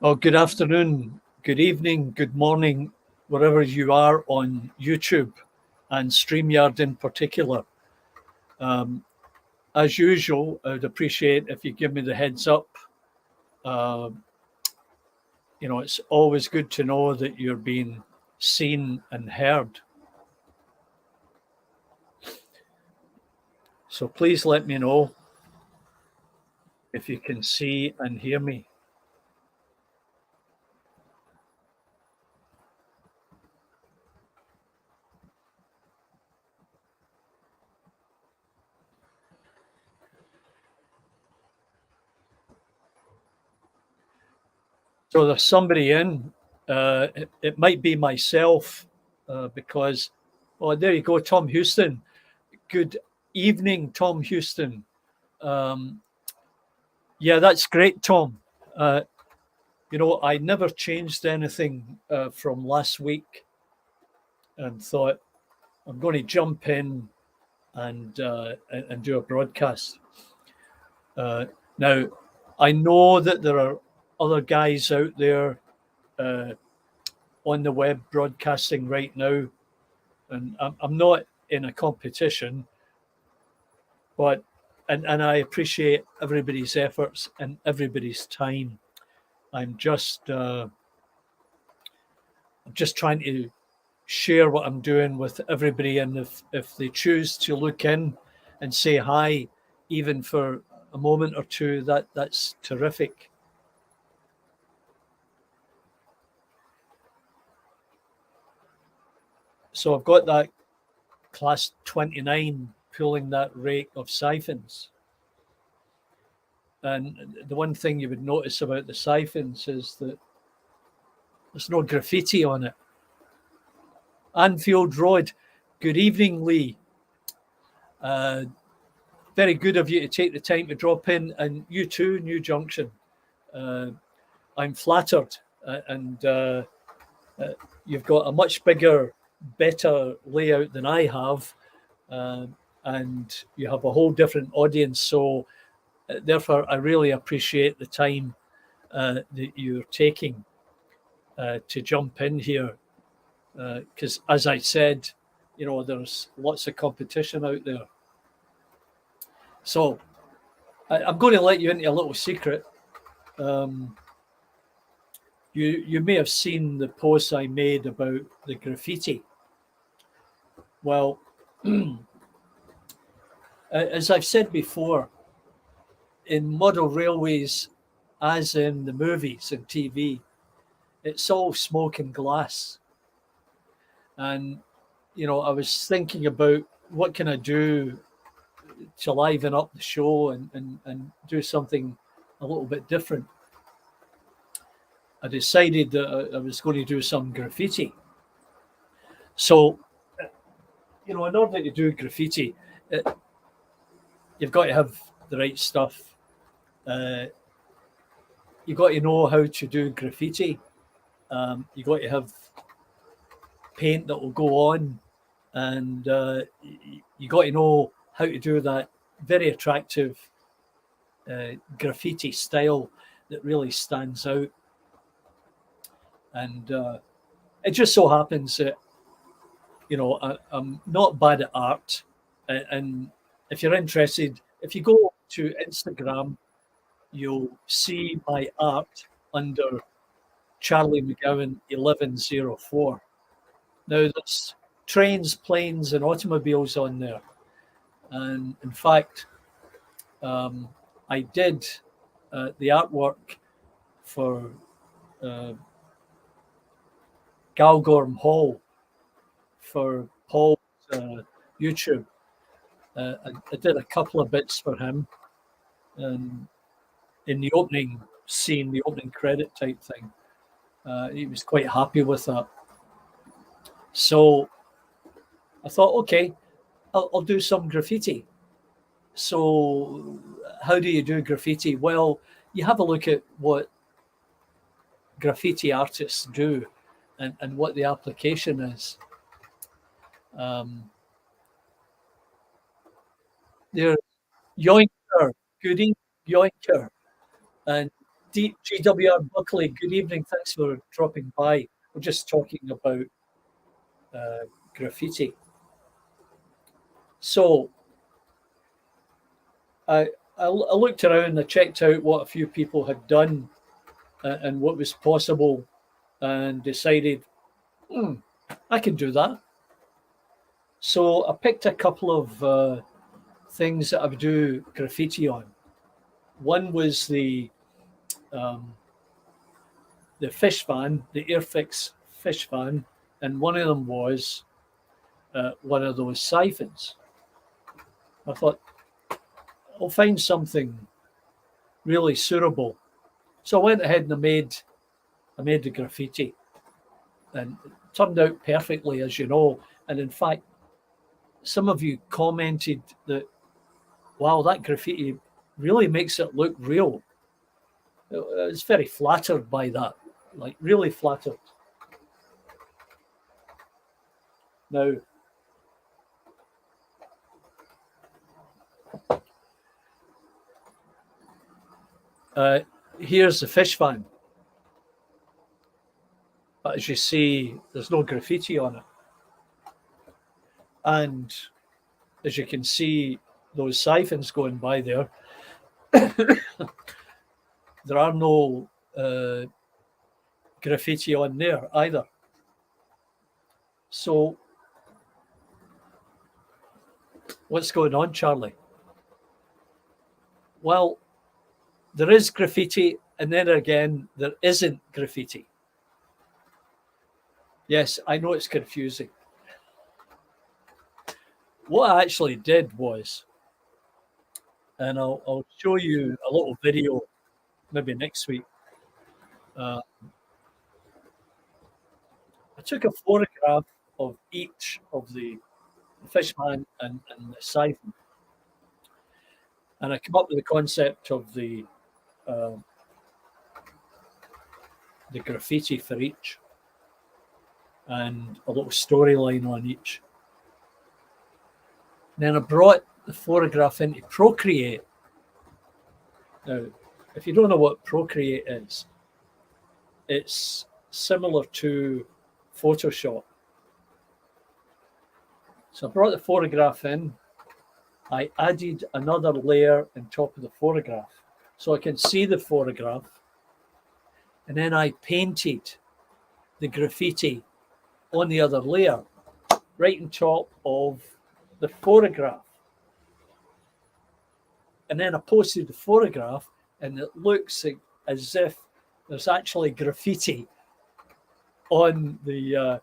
Oh, good afternoon, good evening, good morning, wherever you are on YouTube and Streamyard in particular. Um, as usual, I would appreciate if you give me the heads up. Uh, it's always good to know that you're being seen and heard. So please let me know if you can see and hear me. So there's somebody in. It might be myself because, oh, there you go, Tom Houston. Good evening, Tom Houston. Um, yeah, that's great, Tom. Uh, I never changed anything from last week and thought I'm going to jump in and do a broadcast. Now, I know that there are other guys out there uh, on the web broadcasting right now, and I'm not in a competition, but and I appreciate everybody's efforts and everybody's time. I'm just trying to share what I'm doing with everybody, and if they choose to look in and say hi, even for a moment or two, that's terrific. So I've got that class 29 pulling that rake of siphons. And the one thing you would notice about the siphons is that there's no graffiti on it. Anfield Road. Good evening, Lee. Uh, very good of you to take the time to drop in, and you too, New Junction. Uh, I'm flattered, and you've got a much bigger, better layout than I have, uh, and you have a whole different audience. So, therefore, I really appreciate the time that you're taking to jump in here, because, as I said, there's lots of competition out there. So, I'm going to let you into a little secret. Um, you may have seen the post I made about the graffiti. Well, as I've said before, in model railways, as in the movies and TV, it's all smoke and glass. And I was thinking about what can I do to liven up the show and do something a little bit different. I decided that I was going to do some graffiti. So, in order to do graffiti, uh, you've got to have the right stuff. Uh, you've got to know how to do graffiti. You've got to have paint that will go on, and you got to know how to do that very attractive graffiti style that really stands out. And it just so happens that I'm not bad at art, and if you're interested, if you go to Instagram, you'll see my art under Charlie McGowan 1104. Now there's trains, planes, and automobiles on there, and in fact, I did the artwork for uh, Galgorm Hall for Paul's YouTube. I did a couple of bits for him, and in the opening scene, the opening credit type thing, he was quite happy with that. So I thought, okay, I'll do some graffiti. So how do you do graffiti? Well, you have a look at what graffiti artists do and what the application is. Um, they're Yoinker, good evening, Yoinker. And GWR Buckley, good evening. Thanks for dropping by. We're just talking about graffiti. So I looked around, I checked out what a few people had done and what was possible, and decided, I can do that. So I picked a couple of things that I would do graffiti on. One was the fish van, the Airfix fish van, and one of them was one of those siphons. I thought, I'll find something really suitable. So I went ahead and I made the graffiti, and it turned out perfectly, as you know. And in fact, some of you commented that, wow, that graffiti really makes it look real. I was very flattered by that, like really flattered. Now, here's the fish van. But as you see, there's no graffiti on it. And as you can see, those siphons going by there, there are no graffiti on there either. So what's going on, Charlie? Well, there is graffiti, and then again, there isn't graffiti. Yes, I know it's confusing. What I actually did was, and I'll show you a little video maybe next week. I took a photograph of each of the fishman and the siphon, and I came up with the concept of the graffiti for each, and a little storyline on each. And then I brought the photograph into Procreate. Now, if you don't know what Procreate is, it's similar to Photoshop. So I brought the photograph in. I added another layer on top of the photograph so I can see the photograph. And then I painted the graffiti on the other layer, right on top of the photograph. And then I posted the photograph, and it looks as if there's actually graffiti on the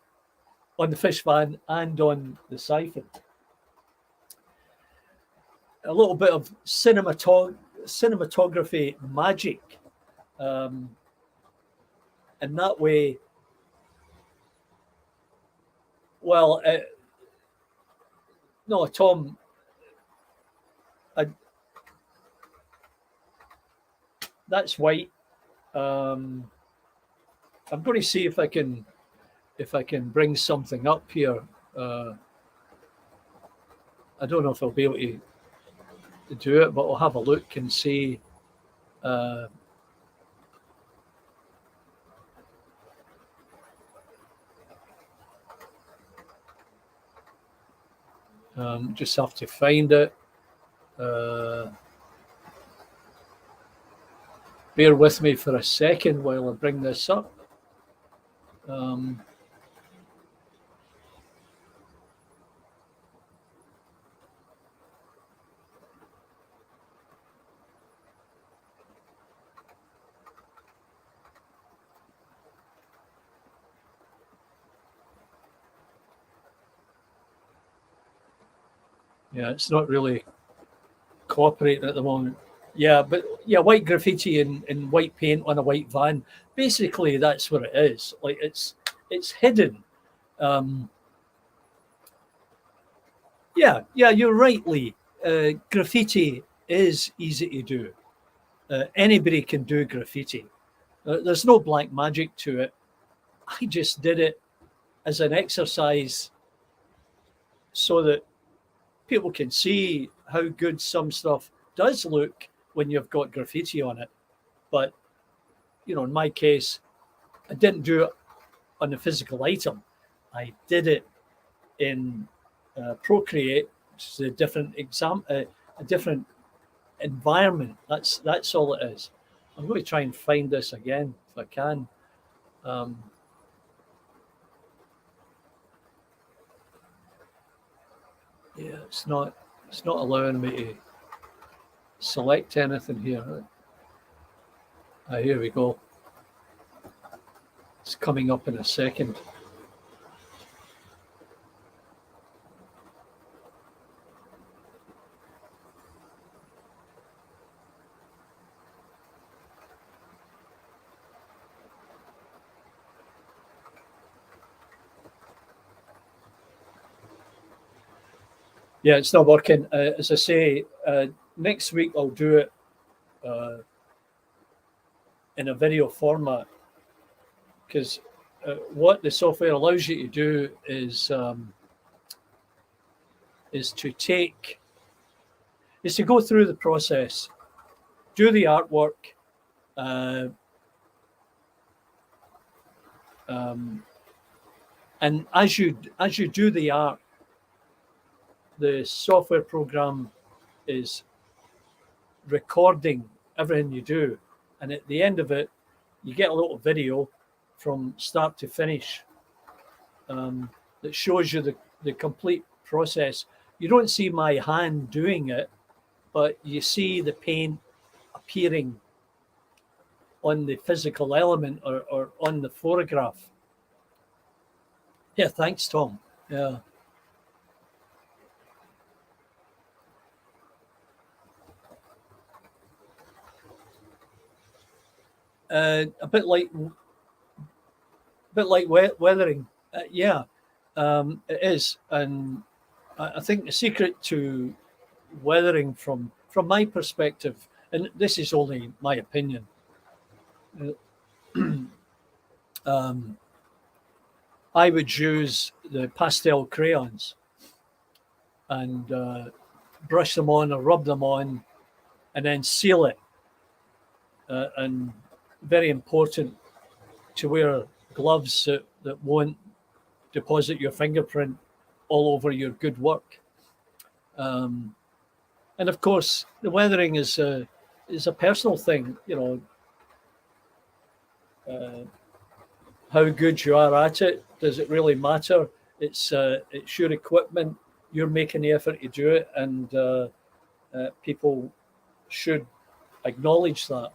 fish van and on the siphon. A little bit of cinematography magic, and that way. Well, no, Tom, that's white. I'm going to see if I can bring something up here. I don't know if I'll be able to do it, but I'll have a look and see. Just have to find it. Bear with me for a second while I bring this up. Yeah, it's not really cooperating at the moment. Yeah, but yeah, white graffiti and white paint on a white van. Basically, that's what it is. Like it's hidden. Yeah, you're right, Lee. Graffiti is easy to do. Anybody can do graffiti. There's no black magic to it. I just did it as an exercise so that people can see how good some stuff does look when you've got graffiti on it. But in my case, I didn't do it on the physical item. I did it in Procreate, which is a different a different environment. That's all it is. I'm going to try and find this again if I can. Yeah, it's not allowing me to select anything here. Here we go. It's coming up in a second. Yeah, it's not working. As I say, next week I'll do it in a video format, because what the software allows you to do is to go through the process, do the artwork, and as you do the art, the software program is recording everything you do, and at the end of it, you get a little video from start to finish that shows you the complete process. You don't see my hand doing it, but you see the paint appearing on the physical element or on the photograph. Yeah, thanks, Tom. Yeah. A bit like weathering. Yeah, it is, and I think the secret to weathering, from my perspective, and this is only my opinion, I would use the pastel crayons and brush them on or rub them on, and then seal it. And very important to wear gloves that won't deposit your fingerprint all over your good work. And of course, the weathering is a personal thing. How good you are at it, does it really matter? It's your equipment. You're making the effort to do it, and people should acknowledge that.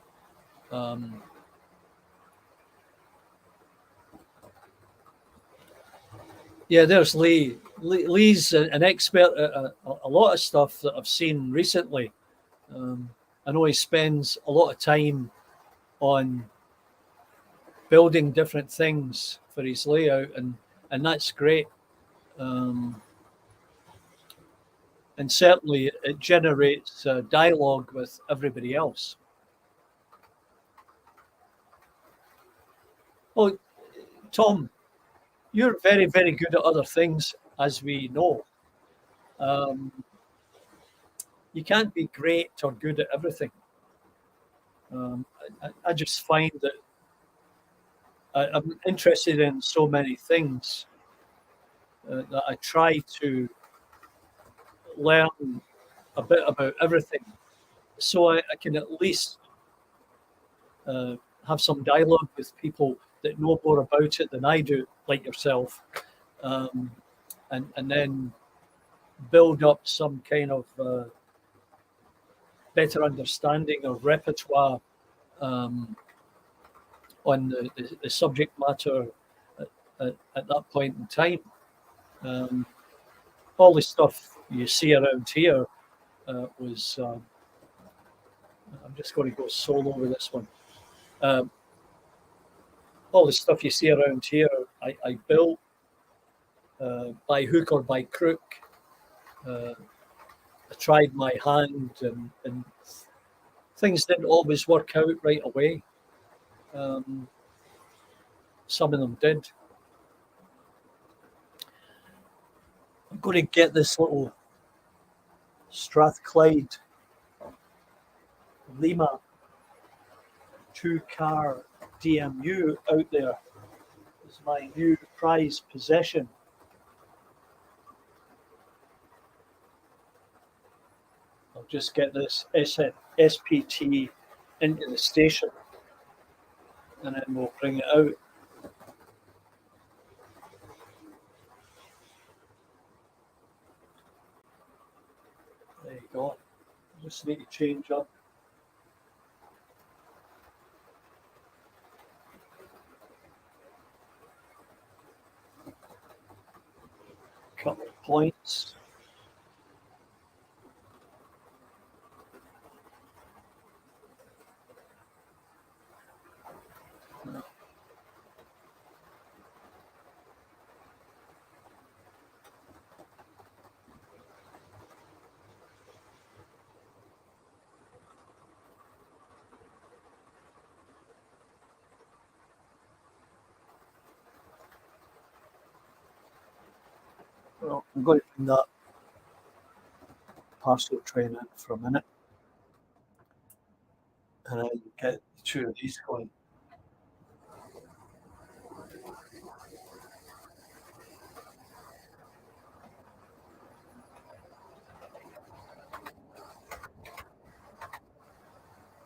Yeah, there's Lee. Lee's an expert at a lot of stuff that I've seen recently. I know he spends a lot of time on building different things for his layout, and that's great. And certainly it generates dialogue with everybody else. Oh, Tom, you're very, very good at other things, as we know. You can't be great or good at everything. I just find that I'm interested in so many things that I try to learn a bit about everything, so I can at least have some dialogue with people that know more about it than I do, like yourself, and then build up some kind of better understanding or repertoire on the subject matter at that point in time. All the stuff you see around here was... I'm just going to go solo with this one. All the stuff you see around here, I built by hook or by crook. I tried my hand, and things didn't always work out right away. Some of them did. I'm going to get this little Strathclyde Lima 2-car DMU out there is my new prized possession. I'll just get this SPT into the station and then we'll bring it out. There you go. Just need to change up. A couple of points. Well, I'm going to bring that parcel train in for a minute and then get the two of these going.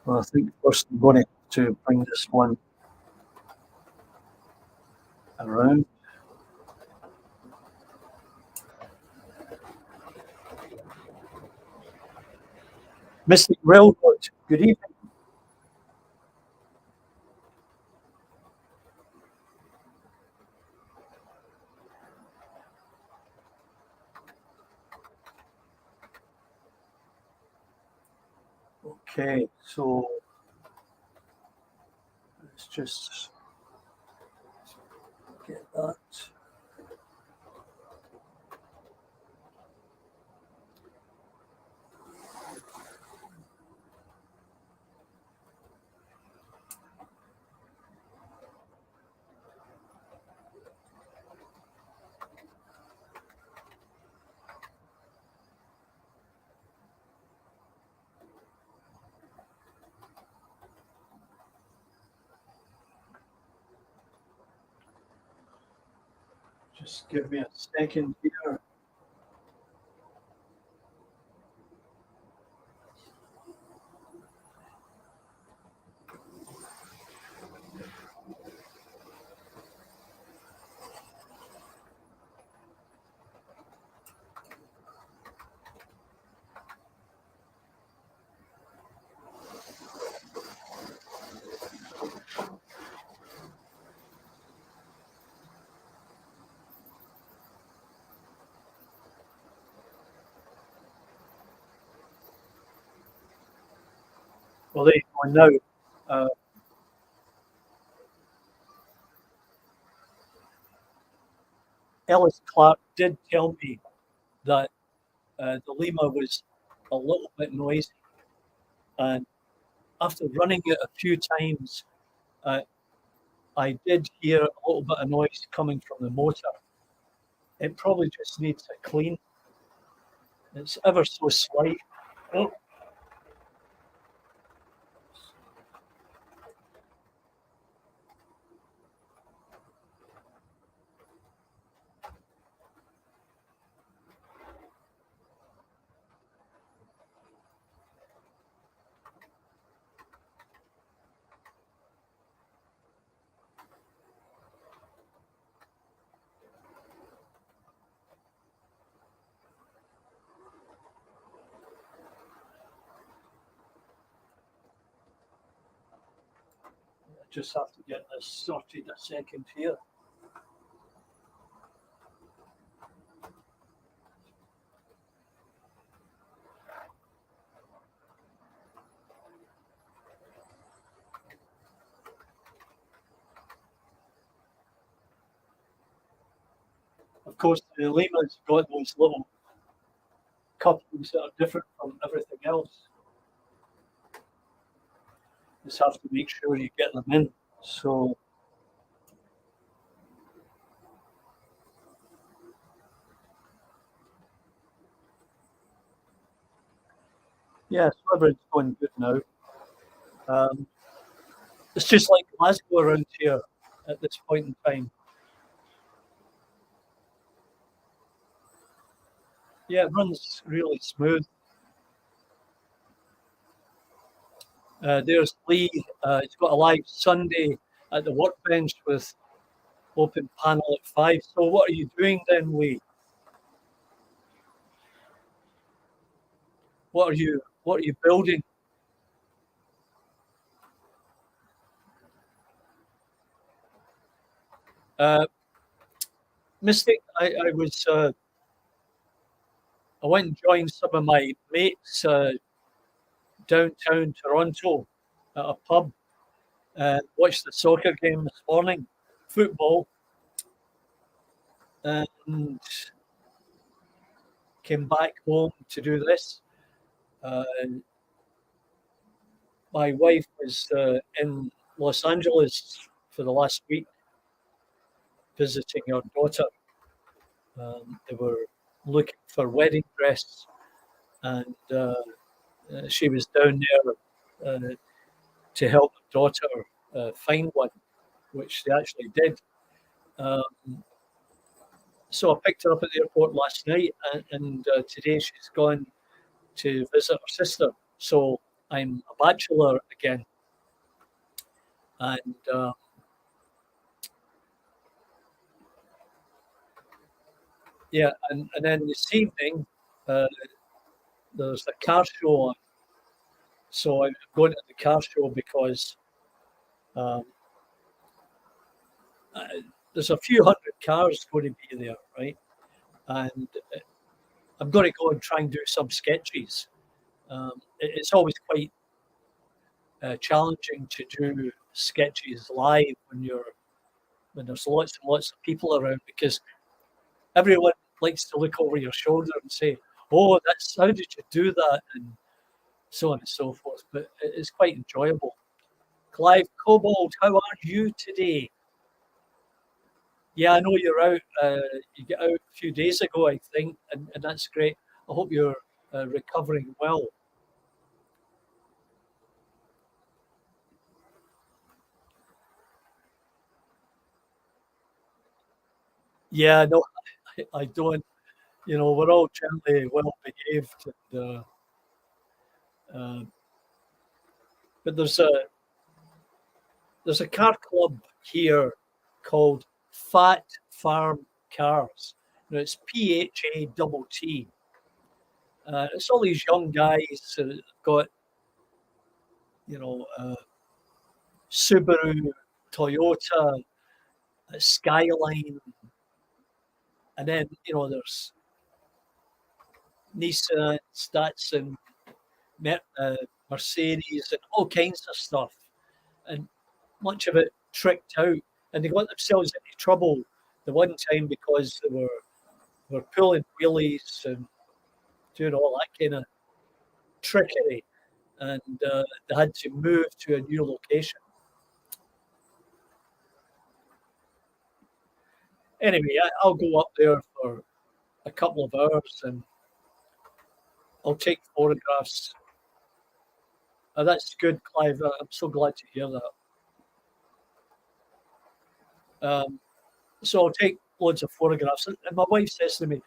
Well, I think first I'm going to bring this one around. Mystic Railroad, good evening. Okay, so let's just get that. Just give me a second here. Well, there you go now. Ellis Clark did tell me that the Lima was a little bit noisy, and after running it a few times, I did hear a little bit of noise coming from the motor. It probably just needs a clean. It's ever so slight. Oh. Just have to get this sorted a second here. Of course, the Lima's got those little couplings that are different from everything else. Just have to make sure you get them in. So yeah, so everything's going good now. It's just like Glasgow around here at this point in time. Yeah, it runs really smooth. There's Lee. He's got a live Sunday at the workbench with open panel at 5. So what are you doing then, Lee? What are you building? Uh, Mystic, I went and joined some of my mates downtown Toronto at a pub. Watched the soccer game this morning, football, and came back home to do this. Uh, my wife was in Los Angeles for the last week visiting her daughter. They were looking for wedding dress, and she was down there to help her daughter find one, which they actually did. Um, so I picked her up at the airport last night, and today she's gone to visit her sister. So I'm a bachelor again, and yeah, and then this evening uh, there's a car show on. So I'm going to the car show because um, uh, there's a few hundred cars going to be there, right? And I'm going to go and try and do some sketches. It's always quite challenging to do sketches live when there's lots and lots of people around because everyone likes to look over your shoulder and say, "Oh, that's how did you do that?" and so on and so forth. But it's quite enjoyable. Clive Cobalt, how are you today? Yeah, I know you're out. You get out a few days ago, I think, and that's great. I hope you're recovering well. Yeah, no, I don't. We're all generally well behaved, uh, but there's a car club here called Fat Farm Cars. It's PHATT. It's all these young guys that got Subaru, Toyota, Skyline, and then there's Nissan, Datsun, Mercedes, and all kinds of stuff, and much of it tricked out. And they got themselves into trouble the one time because they were pulling wheelies and doing all that kind of trickery, and they had to move to a new location. Anyway, I'll go up there for a couple of hours and I'll take photographs. That's good, Clive. I'm so glad to hear that. So I'll take loads of photographs. And my wife says to me,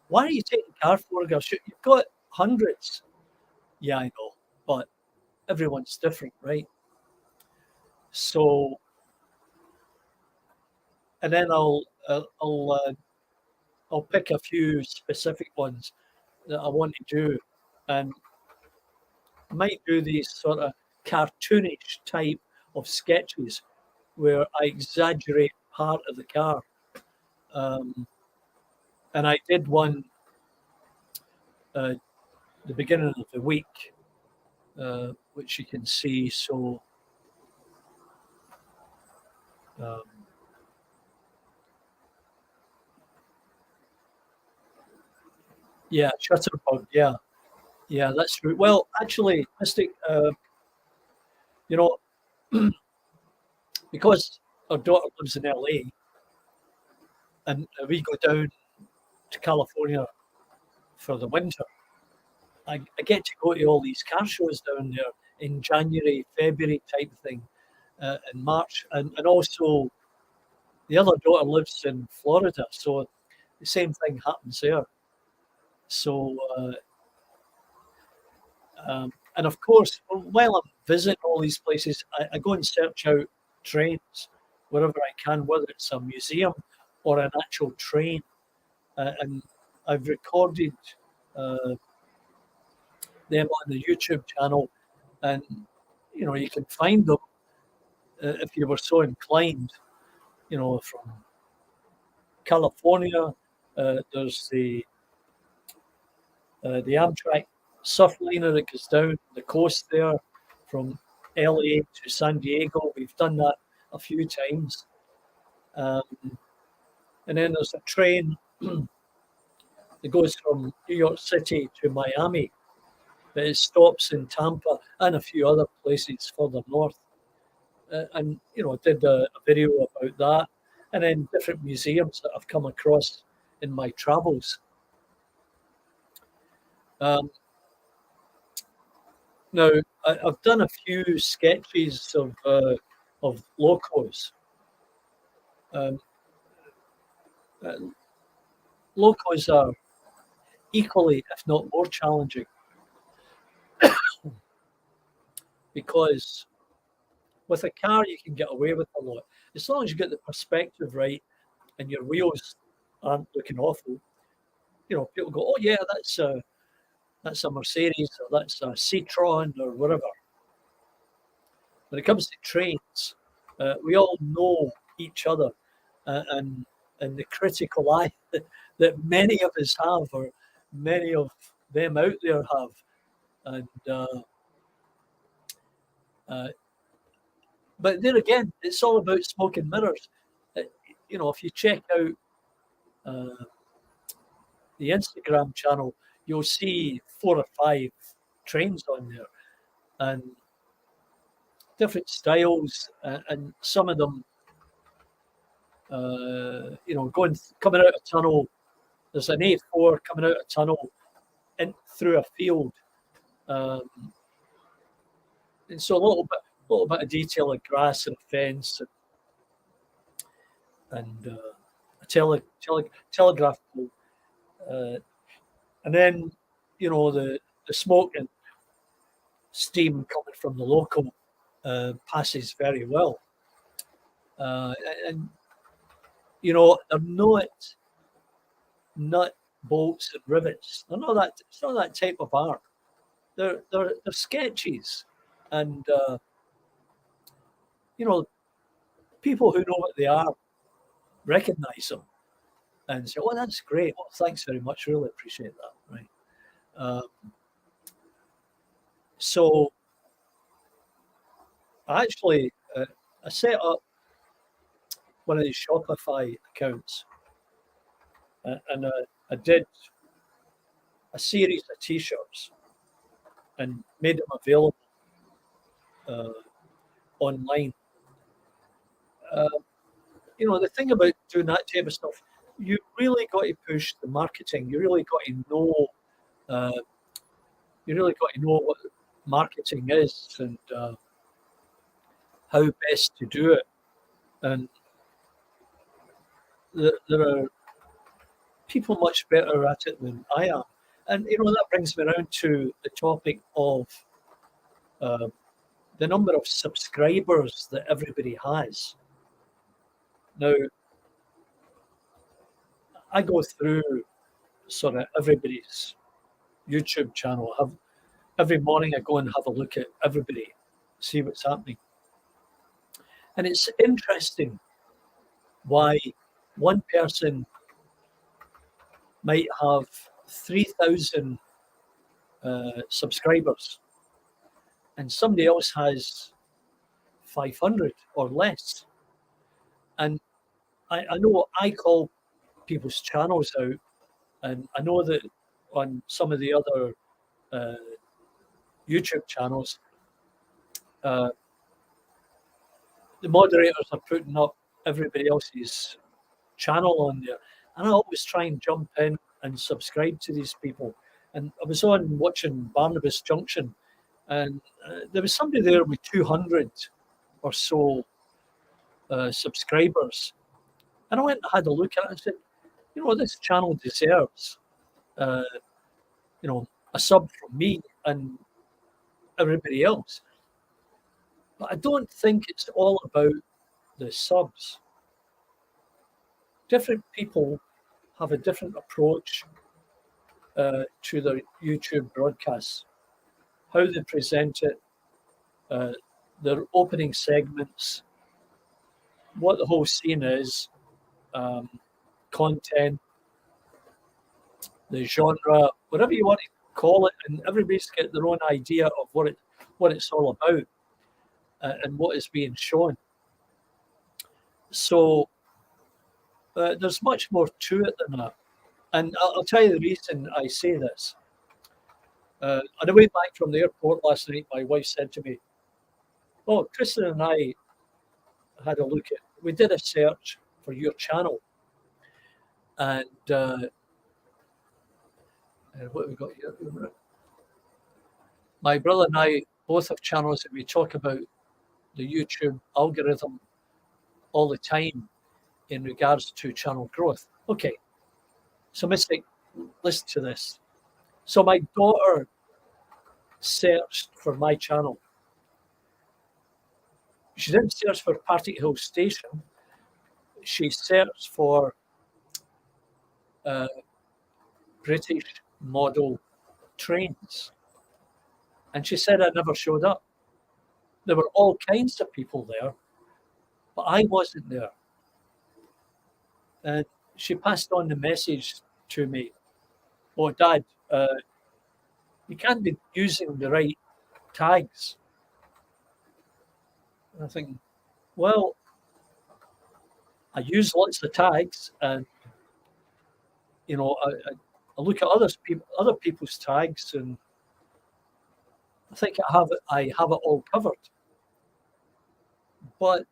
"Why are you taking car photographs? You've got hundreds." Yeah, I know, but everyone's different, right? So, and then I'll pick a few specific ones that I want to do, and I might do these sort of cartoonish type of sketches where I exaggerate part of the car. Um, and I did one uh, the beginning of the week, which you can see. So, um, yeah, Shutterbug. Yeah, yeah, that's true. Well, actually, Mystic, you know, because our daughter lives in LA and we go down to California for the winter, I get to go to all these car shows down there in January, February type thing. in March, and also the other daughter lives in Florida, so the same thing happens there. So, and of course, while I'm visiting all these places, I go and search out trains wherever I can, whether it's a museum or an actual train. And I've recorded them on the YouTube channel, and you can find them if you were so inclined. From California, there's the Amtrak surfliner that goes down the coast there from LA to San Diego. We've done that a few times. And then there's a train that goes from New York City to Miami, but it stops in Tampa and a few other places further north. And did a video about that, and then different museums that I've come across in my travels. Now, I've done a few sketches of locos. Locos are equally, if not more, challenging because with a car you can get away with a lot as long as you get the perspective right and your wheels aren't looking awful. People go, "Oh yeah, that's a Mercedes or that's a Citroen or whatever." When it comes to trains, we all know each other, and the critical eye that many of us have, or many of them out there have, and but there again, it's all about smoke and mirrors. If you check out the Instagram channel, you'll see 4 or 5 trains on there, and different styles, and some of them, coming out of a tunnel. There's an A4 coming out of a tunnel in through a field, and so a little bit of detail like grass and a fence, and a telegraph pole, and then the smoke and steam coming from the local passes very well, and they're not nut bolts and rivets. They're not that. It's not that type of art. They're sketches, and people who know what they are recognize them and say, "Oh, that's great. Well, thanks very much. Really appreciate that." Right. So I set up one of these Shopify accounts, and I did a series of T-shirts and made them available online. The thing about doing that type of stuff, you really got to push the marketing. You really got to know. What marketing is and how best to do it. And there are people much better at it than I am. And that brings me around to the topic of the number of subscribers that everybody has. Now, I go through sort of everybody's YouTube channel. Every morning I go and have a look at everybody, see what's happening. And it's interesting why one person might have 3,000 subscribers and somebody else has 500 or less. And I know I call people's channels out, and I know that on some of the other YouTube channels, the moderators are putting up everybody else's channel on there, and I always try and jump in and subscribe to these people. And I was on watching Barnabas Junction, and there was somebody there with 200 or so subscribers. And I went and had a look at it and said, this channel deserves, a sub from me and everybody else. But I don't think it's all about the subs. Different people have a different approach to their YouTube broadcasts, how they present it, their opening segments, what the whole scene is, content, the genre, whatever you want to call it, and everybody's got their own idea of what it's all about and what is being shown. So there's much more to it than that. And I'll tell you the reason I say this. On the way back from the airport last night, my wife said to me, "Oh, Kristen and I had a look at. We did a search for your channel, and what have we got here? My brother and I both have channels that we talk about the YouTube algorithm all the time in regards to channel growth." Okay, so Mystic, listen to this. So my daughter searched for my channel. She didn't search for Partickhill Station. She searched for British model trains. And she said I never showed up. There were all kinds of people there, but I wasn't there. And she passed on the message to me, "Oh, Dad, you can't be using the right tags." And I think, well, I use lots of tags, and I look at other people's tags, and I think I have it all covered. But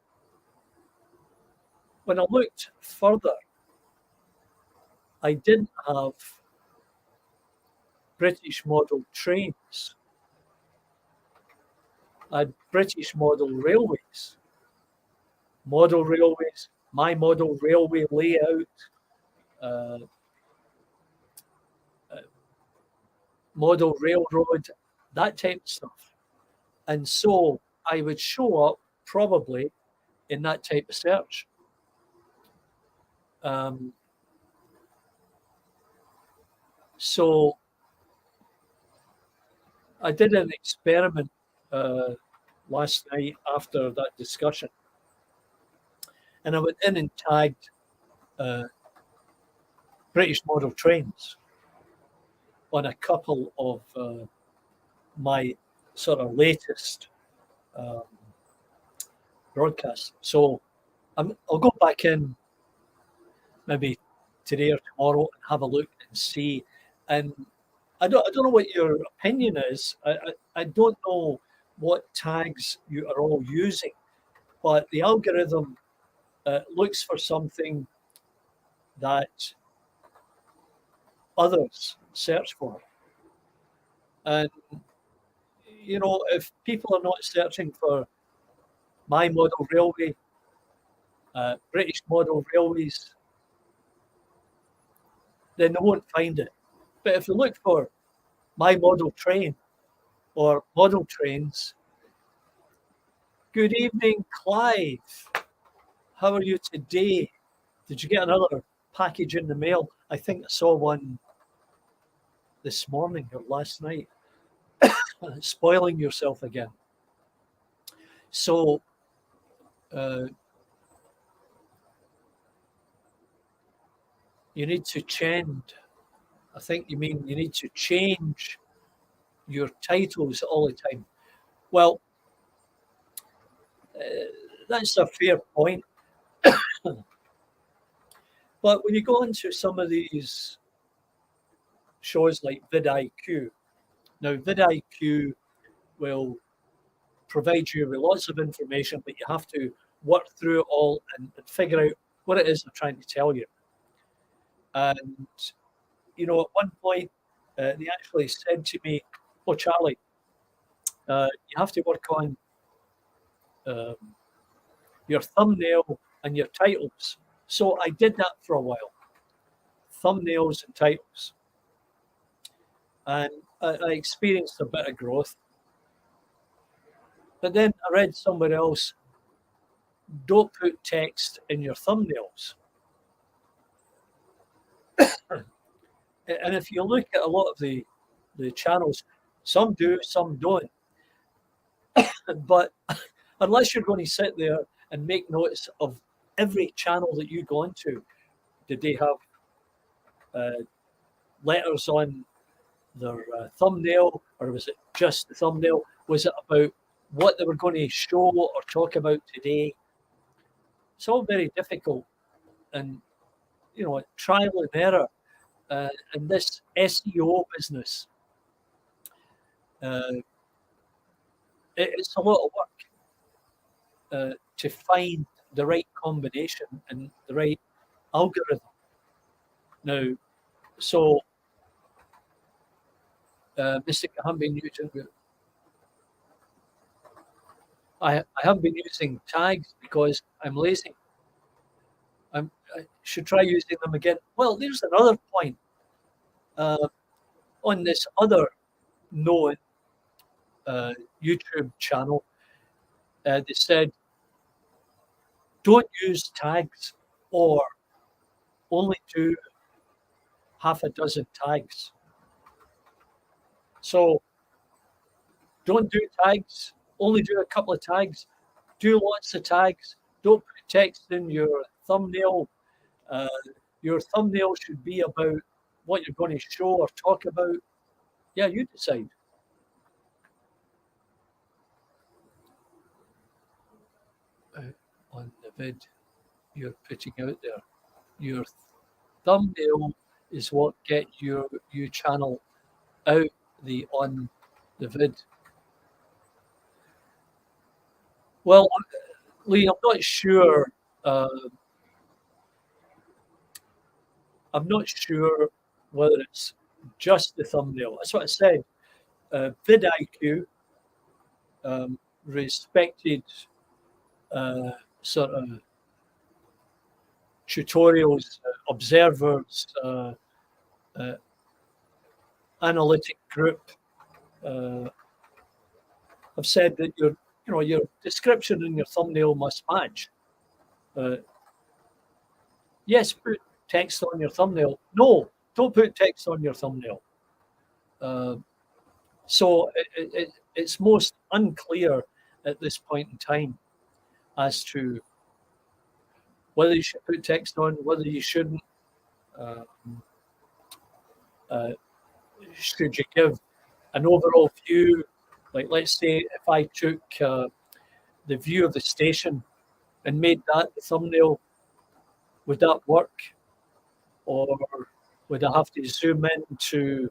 when I looked further, I didn't have British model trains. I had British model railways, my model railway layout, model railroad, that type of stuff. And so I would show up probably in that type of search. So I did an experiment last night after that discussion, and I went in and tagged British model trains on a couple of my sort of latest broadcasts. So I'll go back in maybe today or tomorrow and have a look and see. And I don't know what your opinion is. I don't know what tags you are all using, but the algorithm looks for something that others search for. And, if people are not searching for my model railway, British model railways, then they won't find it. But if you look for my model train or model trains, good evening, Clive. How are you today? Did you get another package in the mail? I think I saw one this morning or last night. Spoiling yourself again. So you need to change. I think you mean you need to change your titles all the time. Well, that's a fair point. But when you go into some of these shows like vidIQ, now vidIQ will provide you with lots of information, but you have to work through it all and figure out what it is they're trying to tell you. And, at one point, they actually said to me, "Oh, Charlie, you have to work on your thumbnail and your titles. So I did that for a while, thumbnails and titles. And I experienced a bit of growth. But then I read somewhere else, don't put text in your thumbnails. And if you look at a lot of the channels, some do, some don't. But unless you're going to sit there and make notes of every channel that you go into, did they have letters on their thumbnail, or was it just the thumbnail? Was it about what they were going to show or talk about today? It's all very difficult, and trial and error in this SEO business. It's a lot of work to find the right combination and the right algorithm. Now, so Mystic, I haven't been using. I haven't been using tags because I'm lazy. I should try using them again. Well, there's another point. On this other known YouTube channel, they said, don't use tags or only do half a dozen tags. So don't do tags, only do a couple of tags, do lots of tags, don't put text in your thumbnail. Your thumbnail should be about what you're going to show or talk about. Yeah, you decide. On the vid you're putting out there, your thumbnail is what get your channel out on the vid. Well, Lee, I'm not sure. I'm not sure whether it's just the thumbnail. That's what I said. vidIQ, respected sort of tutorials, observers, analytic group have said that your description and your thumbnail must match. Yes, put text on your thumbnail. No, don't put text on your thumbnail. So it's most unclear at this point in time as to whether you should put text on, whether you shouldn't. Should you give an overall view? Like, let's say if I took the view of the station and made that the thumbnail, would that work? Or would I have to zoom in to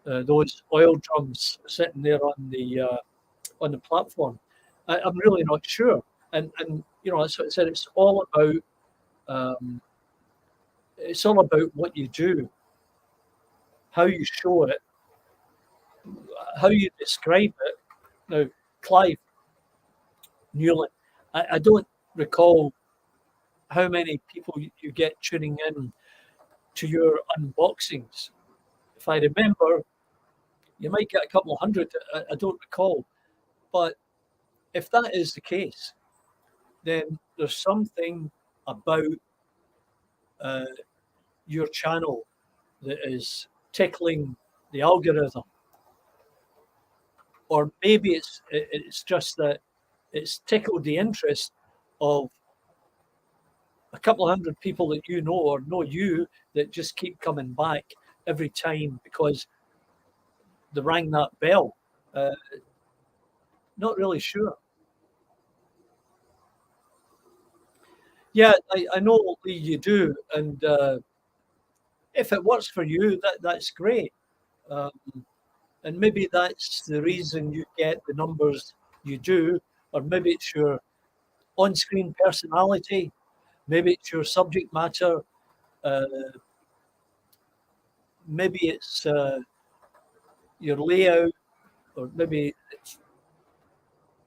those oil drums sitting there on the platform? I'm really not sure. And as I said, it's all about what you do, how you show it, how you describe it. Now, Clive Newland, I don't recall how many people you get tuning in to your unboxings. If I remember, you might get a couple of hundred. I don't recall. But if that is the case, then there's something about your channel that is tickling the algorithm. Or maybe it's just that it's tickled the interest of a couple of hundred people that you know or know you that just keep coming back every time because they rang that bell. Not really sure. Yeah, I know, Lee, you do. And if it works for you, that's great. And maybe that's the reason you get the numbers you do, or maybe it's your on-screen personality, maybe it's your subject matter, maybe it's your layout, or maybe it's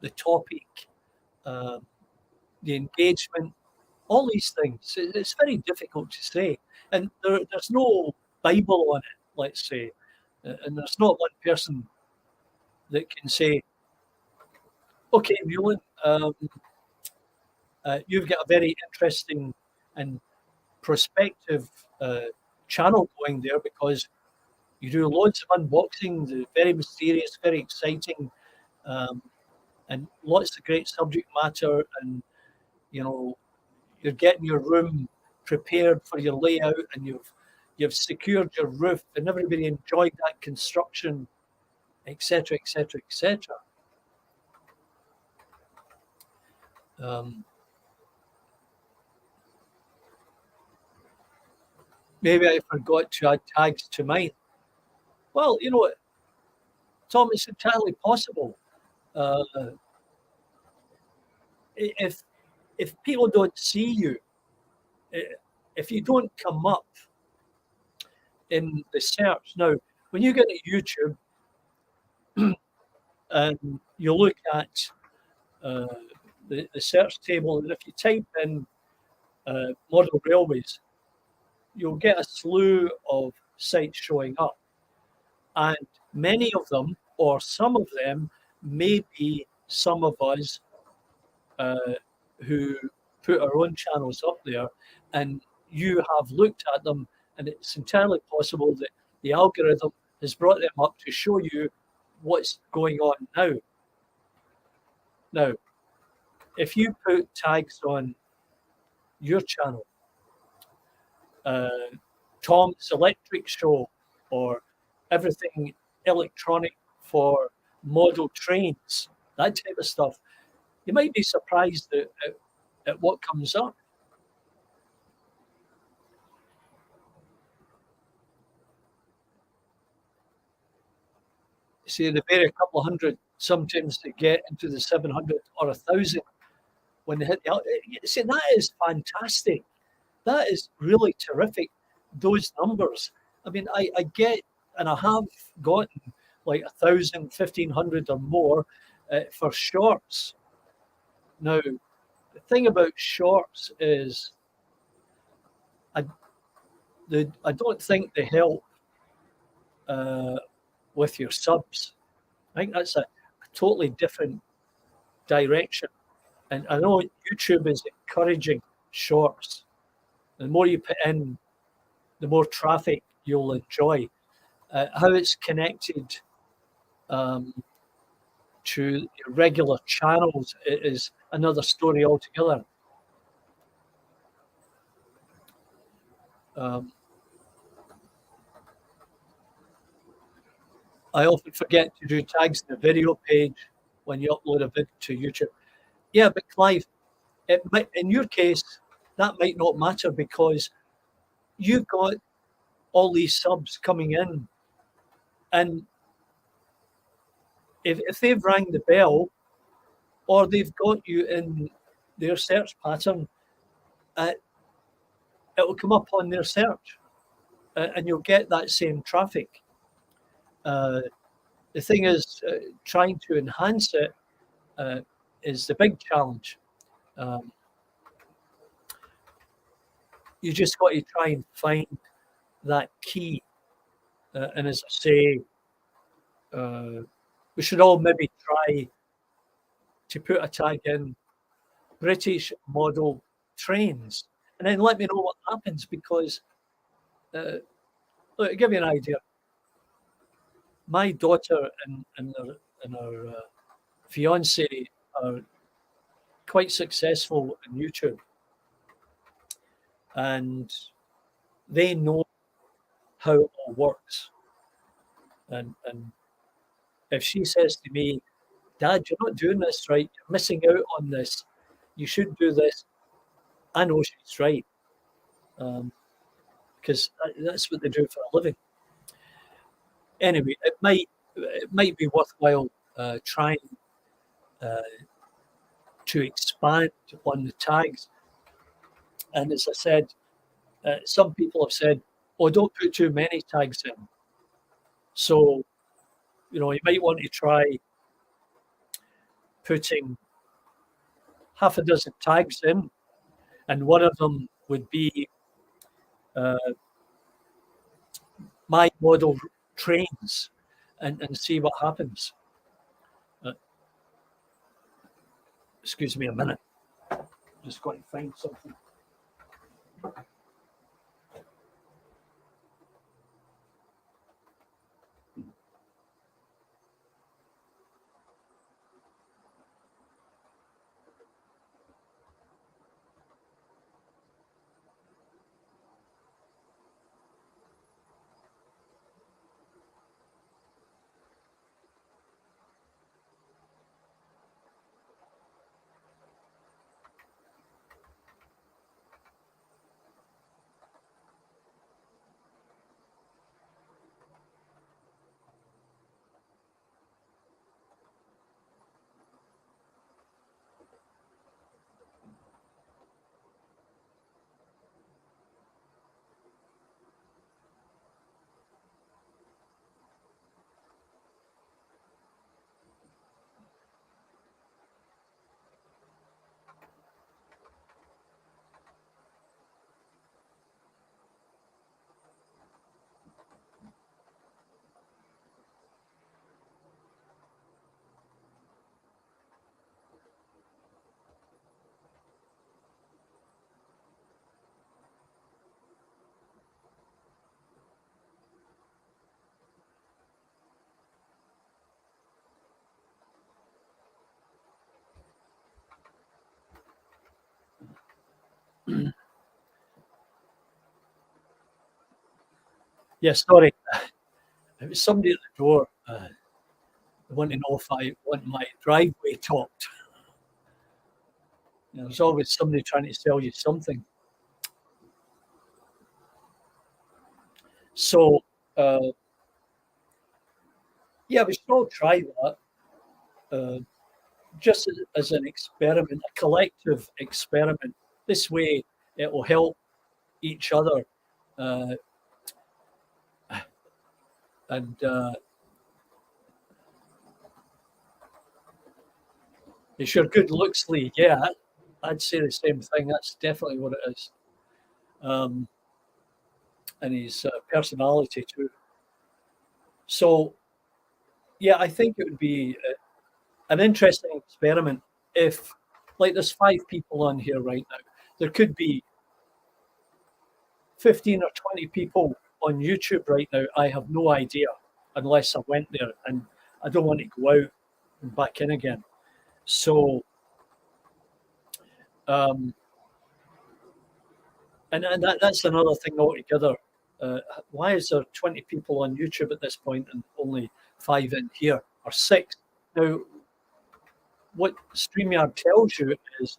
the topic. the engagement, all these things. It's very difficult to say. And there's no Bible on it, let's say. And there's not one person that can say, okay, Mulan, you've got a very interesting and prospective channel going there because you do loads of unboxings, very mysterious, very exciting, and lots of great subject matter. And you know, you're getting your room prepared for your layout, and you've secured your roof, and everybody enjoyed that construction, etc., etc., etc. Maybe I forgot to add tags to mine. Well, you know, Tom, it's entirely possible. Uh, if people don't see you, if you don't come up in the search now, when you get to YouTube and you look at the search table, and if you type in model railways, you'll get a slew of sites showing up, and many of them, or some of them, may be some of us who put our own channels up there, and you have looked at them, and it's entirely possible that the algorithm has brought them up to show you what's going on now. Now, if you put tags on your channel, Tom's Electric Show, or everything electronic for model trains, that type of stuff, you might be surprised at what comes up. See, they vary a couple of hundred, sometimes to get into the 700 or 1,000 when they hit the. See, that is fantastic. That is really terrific, those numbers. I mean, I get, and I have gotten like 1,000, 1,500 or more for shorts. Now, the thing about shorts is I don't think they help with your subs. I think that's a totally different direction. And I know YouTube is encouraging shorts. The more you put in, the more traffic you'll enjoy. How it's connected to your regular channels is another story altogether. I often forget to do tags in the video page when you upload a video to YouTube. Yeah, but Clive, it might, in your case, that might not matter because you've got all these subs coming in, and if they've rang the bell or they've got you in their search pattern, it will come up on their search, and you'll get that same traffic. The thing is, trying to enhance it is the big challenge. You just got to try and find that key. And as I say, we should all maybe try to put a tag in British model trains, and then let me know what happens, because look, to give you an idea, my daughter and her fiance are quite successful on YouTube, and they know how it all works. And if she says to me, "Dad, you're not doing this right. You're missing out on this. You should do this," I know she's right, because that's what they do for a living. Anyway, it might be worthwhile trying to expand on the tags. And as I said, some people have said, "Oh, don't put too many tags in." So, you might want to try putting half a dozen tags in, and one of them would be uh, my model trains, and see what happens. Uh, excuse me a minute. Just got to find something. Yeah, sorry. It was somebody at the door. They want to know if I want my driveway topped. There's always somebody trying to sell you something. So, yeah, we should all try that. Just as an experiment, a collective experiment. This way, it will help each other. Uh, and it's your good looks league. Yeah, I'd say the same thing. That's definitely what it is. And his personality too. So, yeah, I think it would be an interesting experiment if, like, there's 5 people on here right now. There could be 15 or 20 people on YouTube right now. I have no idea unless I went there, and I don't want to go out and back in again. So, um, and that's another thing altogether. Why is there 20 people on YouTube at this point and only 5 in here, or 6? Now, what Streamyard tells you is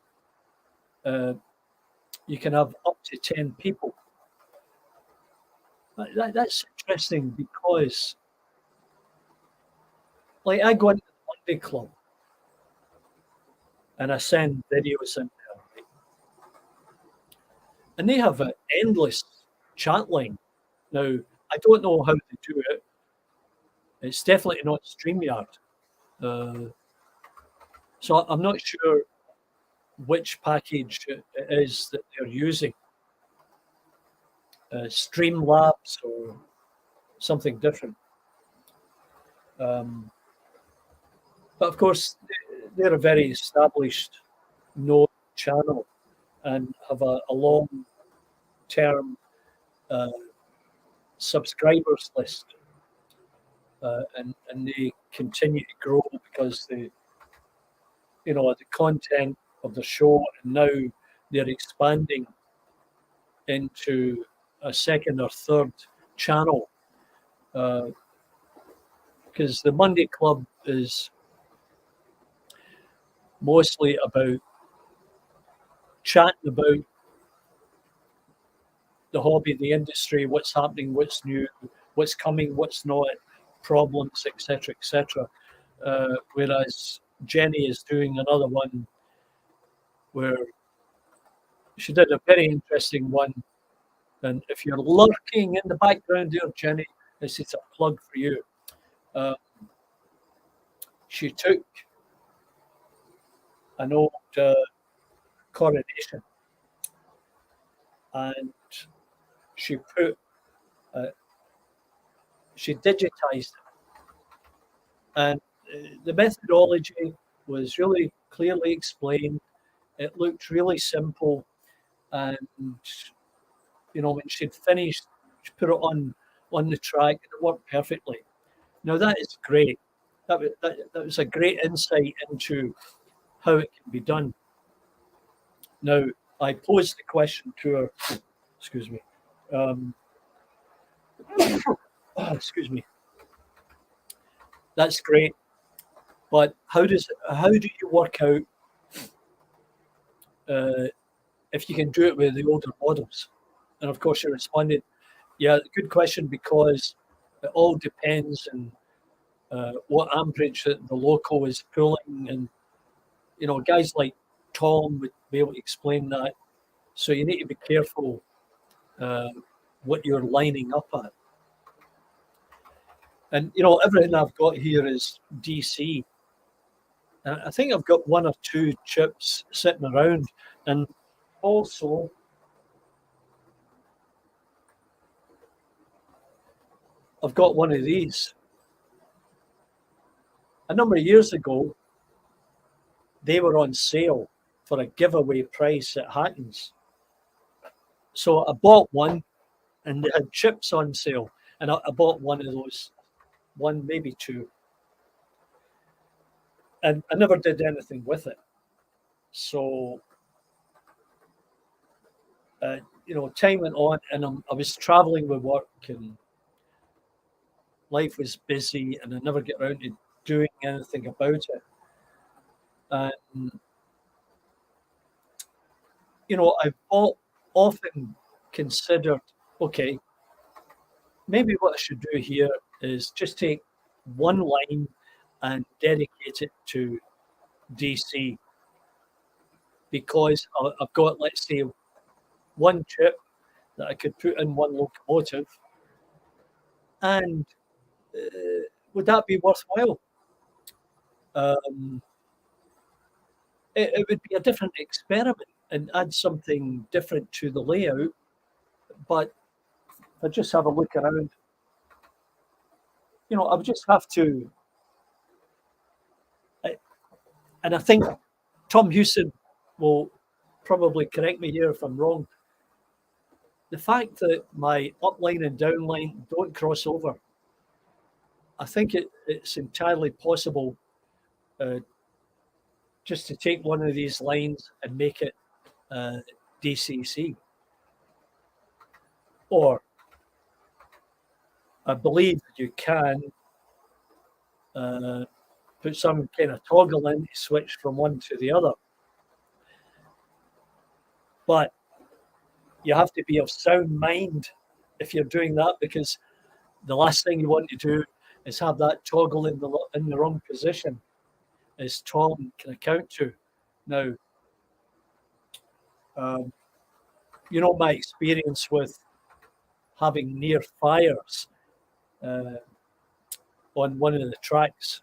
you can have up to 10 people. That's interesting because, like, I go into the Monday Club and I send videos in there, right? And they have an endless chat line. Now, I don't know how they do it. It's definitely not StreamYard. So I'm not sure which package it is that they're using. Streamlabs or something different. But of course, they're a very established known channel and have a long-term subscribers list, and they continue to grow because the content of the show, and now they're expanding into a second or third channel, because the Monday Club is mostly about chatting about the hobby, the industry, what's happening, what's new, what's coming, what's not, problems, etc., etc. Whereas Jenny is doing another one where she did a very interesting one. And if you're lurking in the background there, Jenny, this is a plug for you. She took an old coronation, and she put she digitized it, and the methodology was really clearly explained. It looked really simple, and when she'd finished, she put it on the track, and it worked perfectly. Now that is great. That was a great insight into how it can be done. Now I posed the question to her. Excuse me. Excuse me. That's great, but how do you work out if you can do it with the older models? And of course, she responded, "Yeah, good question, because it all depends on what amperage that the loco is pulling, and guys like Tom would be able to explain that. So you need to be careful what you're lining up at. And everything I've got here is DC. And I think I've got one or two chips sitting around, and also I've got one of these. A number of years ago, they were on sale for a giveaway price at Hattons. So I bought one, and they had chips on sale, and I bought one of those, one, maybe two. And I never did anything with it. So, time went on, and I was traveling with work, and life was busy, and I never get around to doing anything about it. And, I've often considered, okay, maybe what I should do here is just take one line and dedicate it to DC, because I've got, let's say, one chip that I could put in one locomotive, and would that be worthwhile? It would be a different experiment and add something different to the layout, but if I just have a look around, I would just have to, and I think Tom Hewson will probably correct me here if I'm wrong. The fact that my upline and downline don't cross over, I think it's entirely possible just to take one of these lines and make it DCC. Or I believe you can put some kind of toggle in to switch from one to the other. But you have to be of sound mind if you're doing that, because the last thing you want to do is have that toggle in the wrong position, as Tom can account to. Now, my experience with having near fires on one of the tracks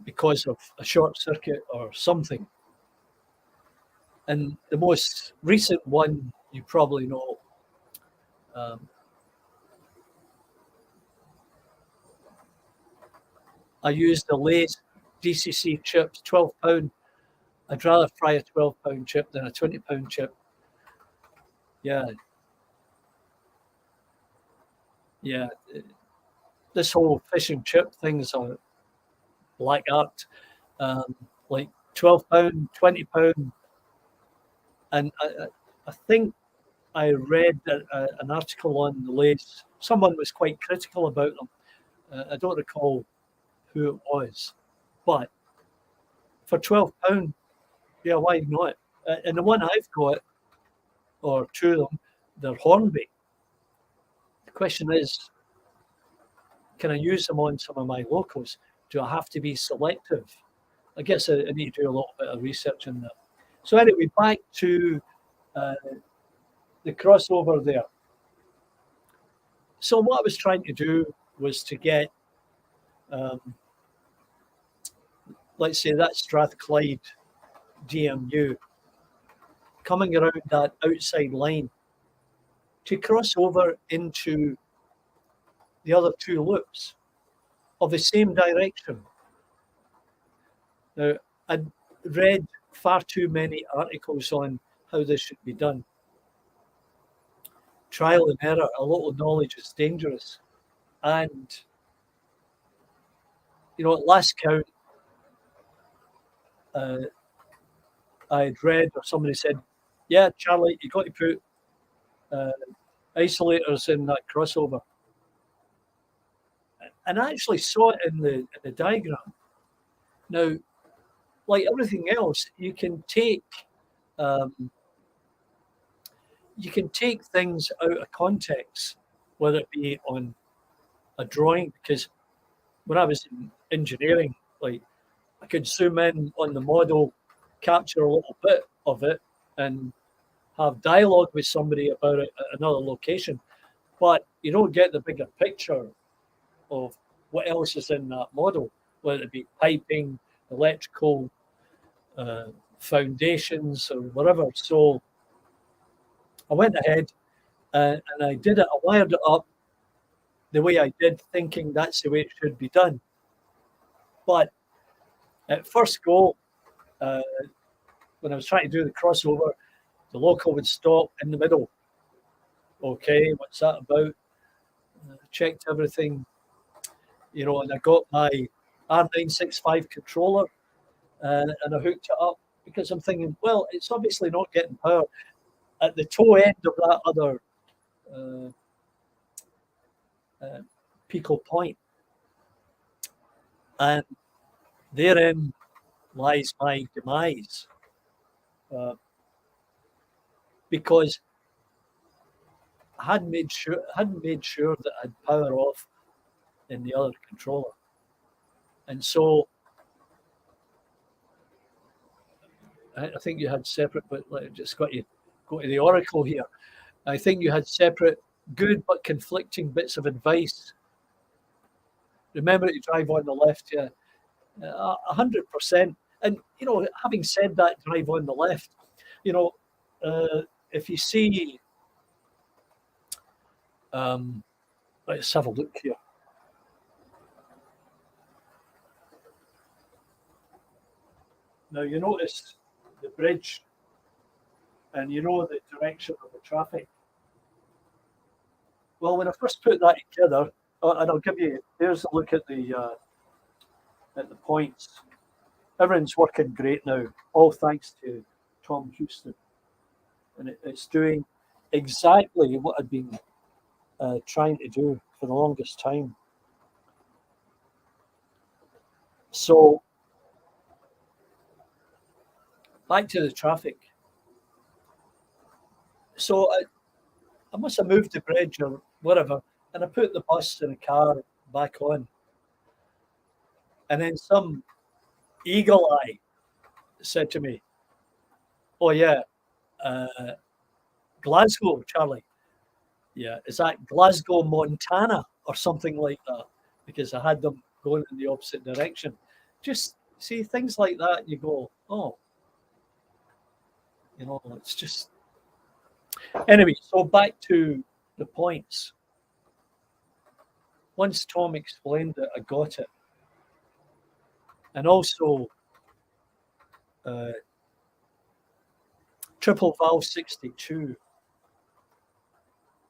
because of a short circuit or something. And the most recent one, you probably know, I used the Lay's DCC chips, 12 pound. I'd rather fry a 12-pound chip than a 20-pound chip. Yeah. This whole fish and chip thing is a black art. Like 12 pound, 20 pound, and I think I read an article on the Lay's. Someone was quite critical about them. I don't recall who it was, but for 12 pound, yeah, why not? And the one I've got, or two of them, they're Hornby. The question is, can I use them on some of my locals? Do I have to be selective? I guess I need to do a little bit of research on that. So anyway, back to the crossover there. So what I was trying to do was to get, let's say, that Strathclyde DMU coming around that outside line to cross over into the other two loops of the same direction. Now, I'd read far too many articles on how this should be done. Trial and error, a lot of knowledge is dangerous. And, at last count, I had read or somebody said, yeah, Charlie, you've got to put isolators in that crossover. And I actually saw it in the diagram. Now, like everything else, you can take things out of context, whether it be on a drawing, because when I was in engineering, like I could zoom in on the model, capture a little bit of it, and have dialogue with somebody about it at another location. But you don't get the bigger picture of what else is in that model, whether it be piping, electrical, foundations, or whatever. So I went ahead and I did it. I wired it up the way I did, thinking that's the way it should be done. But at first go, when I was trying to do the crossover, the local would stop in the middle. Okay, what's that about? Checked everything, and I got my R965 controller and I hooked it up because I'm thinking, well, it's obviously not getting power at the toe end of that other Pico point. And therein lies my demise. Because I hadn't made sure that I'd power off in the other controller. And so I think you had separate, but I just got you go to the oracle here. I think you had separate good but conflicting bits of advice. Remember to drive on the left, yeah, 100%. And having said that, drive on the left. If you see, let's have a look here. Now you notice the bridge, and you know the direction of the traffic. Well, when I first put that together, and I'll give you, there's a look at the points. Everything's working great now, all thanks to Tom Houston. And it's doing exactly what I've been trying to do for the longest time. So, back to the traffic. So I must have moved the bridge or whatever, and I put the bus and the car back on. And then some eagle eye said to me, oh yeah, Glasgow, Charlie. Yeah, is that Glasgow, Montana or something like that? Because I had them going in the opposite direction. Just see things like that, you go, oh, it's just... Anyway, so back to the points. Once Tom explained it, I got it. And also, triple valve 62.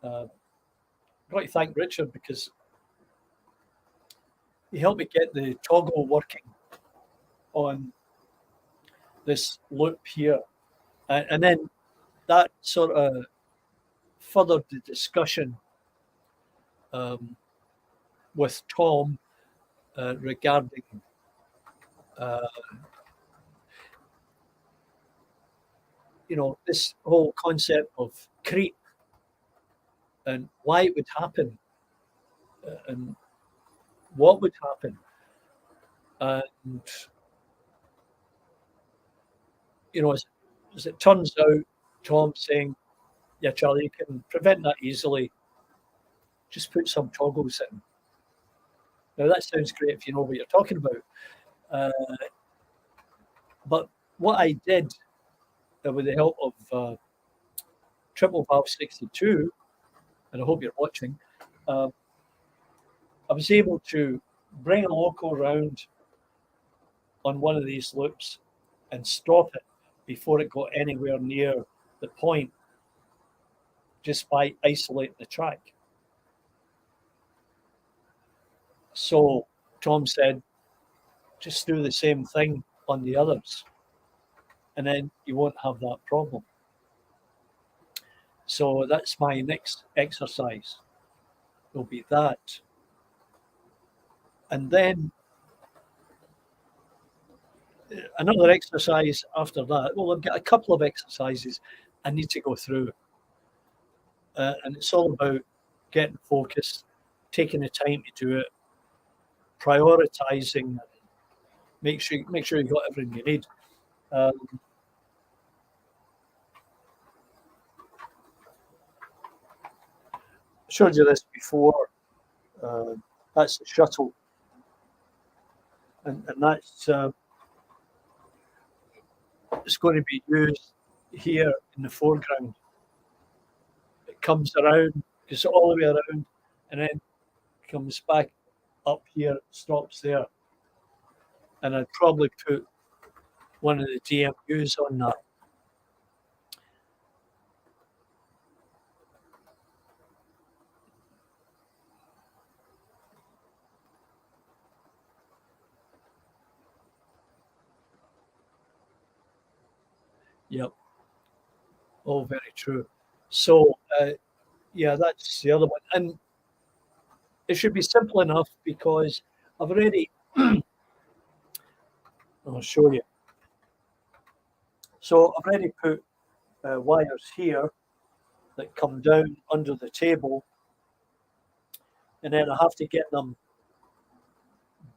I'd like to thank Richard because he helped me get the toggle working on this loop here. And then that sort of furthered the discussion with Tom regarding this whole concept of creep and why it would happen and what would happen. And, as it turns out, Tom saying, yeah, Charlie, you can prevent that easily. Just put some toggles in. Now, that sounds great if you know what you're talking about. But what I did with the help of Triple Valve 62, and I hope you're watching, I was able to bring a loco round on one of these loops and stop it before it got anywhere near the point, just by isolating the track. So Tom said, just do the same thing on the others, and then you won't have that problem. So that's my next exercise. Will be that. And then another exercise after that. Well, I've got a couple of exercises I need to go through. And it's all about getting focused, taking the time to do it, prioritizing, make sure you got everything you need. Showed you this before. That's the shuttle, and that's it's going to be used here in the foreground. It comes around, goes all the way around, and then comes back up here, stops there. And I'd probably put one of the DMUs on that. Yep. Oh, very true. So, yeah, that's the other one. And it should be simple enough because I've already, I'll show you. So I've already put wires here that come down under the table, and then I have to get them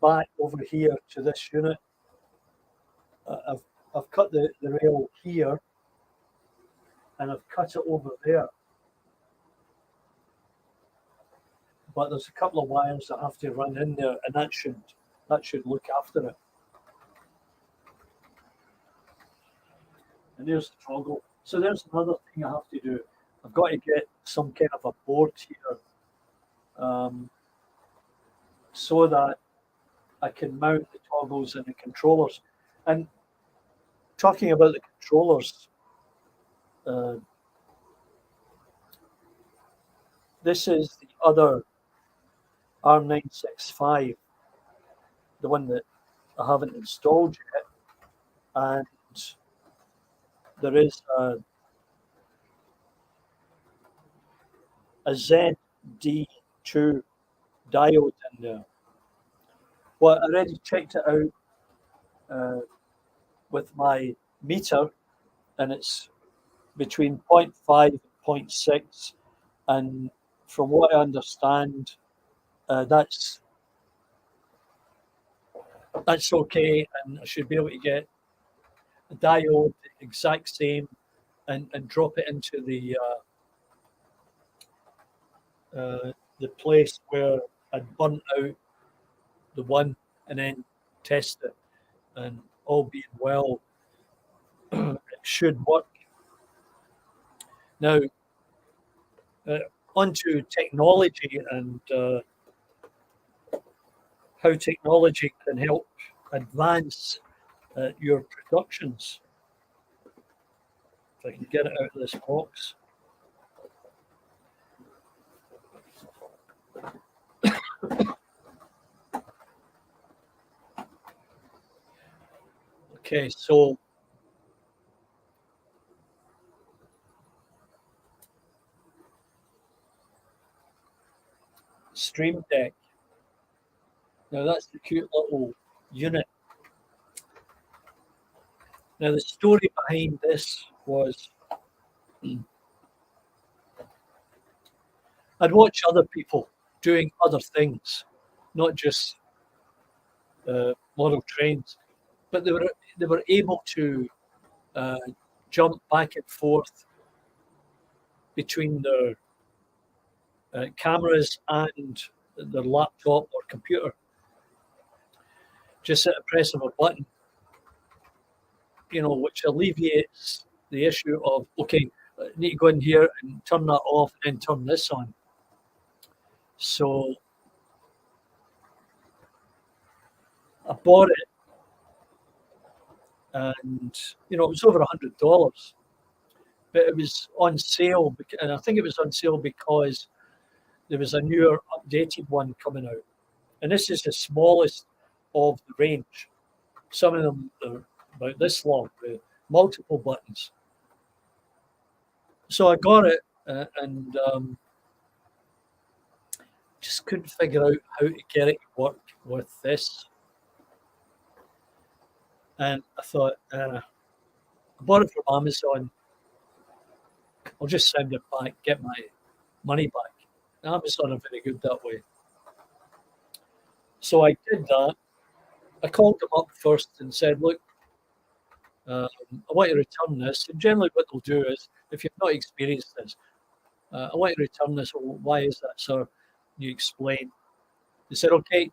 back over here to this unit. I've cut the rail here, and I've cut it over there. But there's a couple of wires that have to run in there, and that should look after it. And there's the toggle. So there's another thing I have to do. I've got to get some kind of a board here, so that I can mount the toggles and the controllers. And talking about the controllers, this is the other R965, the one that I haven't installed yet, and there is a ZD2 diode in there. Well, I already checked it out with my meter, and it's between 0.5 and 0.6, and from what I understand, that's okay, and I should be able to get a diode the exact same and drop it into the place where I'd burnt out the one and then test it, and all being well, it should work. Now, onto technology and how technology can help advance your productions. If I can get it out of this box. Okay, so Stream Deck. Now that's the cute little unit. Now the story behind this was I'd watch other people doing other things, not just model trains, but they were able to jump back and forth between their cameras and their laptop or computer, just at a press of a button, which alleviates the issue of, okay, I need to go in here and turn that off and then turn this on. So I bought it, and it was over $100, but it was on sale, and I think it was on sale because there was a newer, updated one coming out, and this is the smallest of the range. Some of them are about this long with multiple buttons. So I got it, and just couldn't figure out how to get it to work with this. And I thought, I bought it from Amazon. I'll just send it back, get my money back. Amazon are very good that way. So I did that. I called them up first and said, look, I want to return this. And generally what they'll do is, if you've not experienced this, I want to return this. Well, why is that, sir? You explain. They said, okay,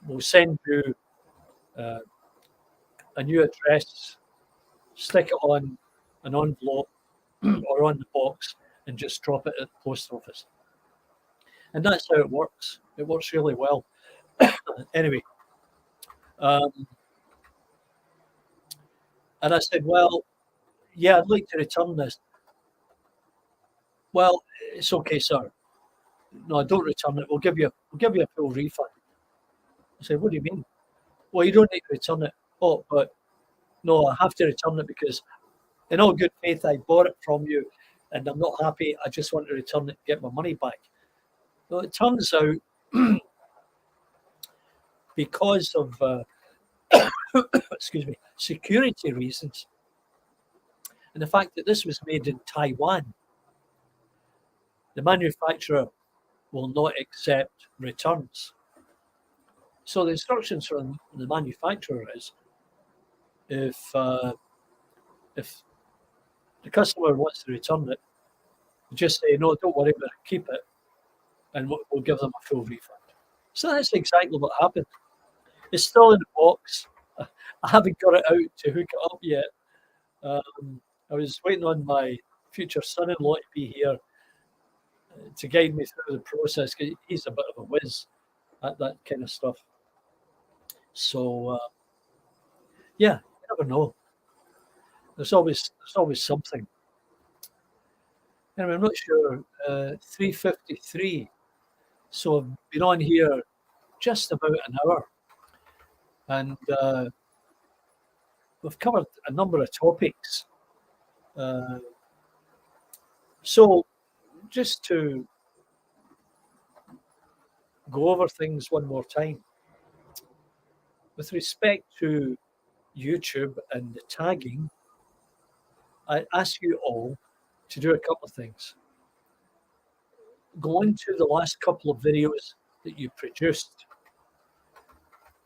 we'll send you a new address, stick it on an envelope or on the box, and just drop it at the post office. And that's how it works. It works really well. Anyway, and I said, well, yeah, I'd like to return this. Well, it's okay, sir. No, I don't return it. We'll give you a full refund. I said, what do you mean? Well, you don't need to return it. Oh, but no, I have to return it because in all good faith, I bought it from you and I'm not happy. I just want to return it and get my money back. Well, it turns out because of excuse me, security reasons, and the fact that this was made in Taiwan, the manufacturer will not accept returns. So the instructions from the manufacturer is, if the customer wants to return it, just say, no, don't worry about it, keep it, and we'll give them a full refund. So that's exactly what happened. It's still in the box. I haven't got it out to hook it up yet. I was waiting on my future son-in-law to be here to guide me through the process, because he's a bit of a whiz at that kind of stuff. So, yeah, you never know. There's always something. Anyway, I'm not sure. 3:53. So I've been on here just about an hour, and we've covered a number of topics. So just to go over things one more time, with respect to YouTube and the tagging, I ask you all to do a couple of things. Go into the last couple of videos that you produced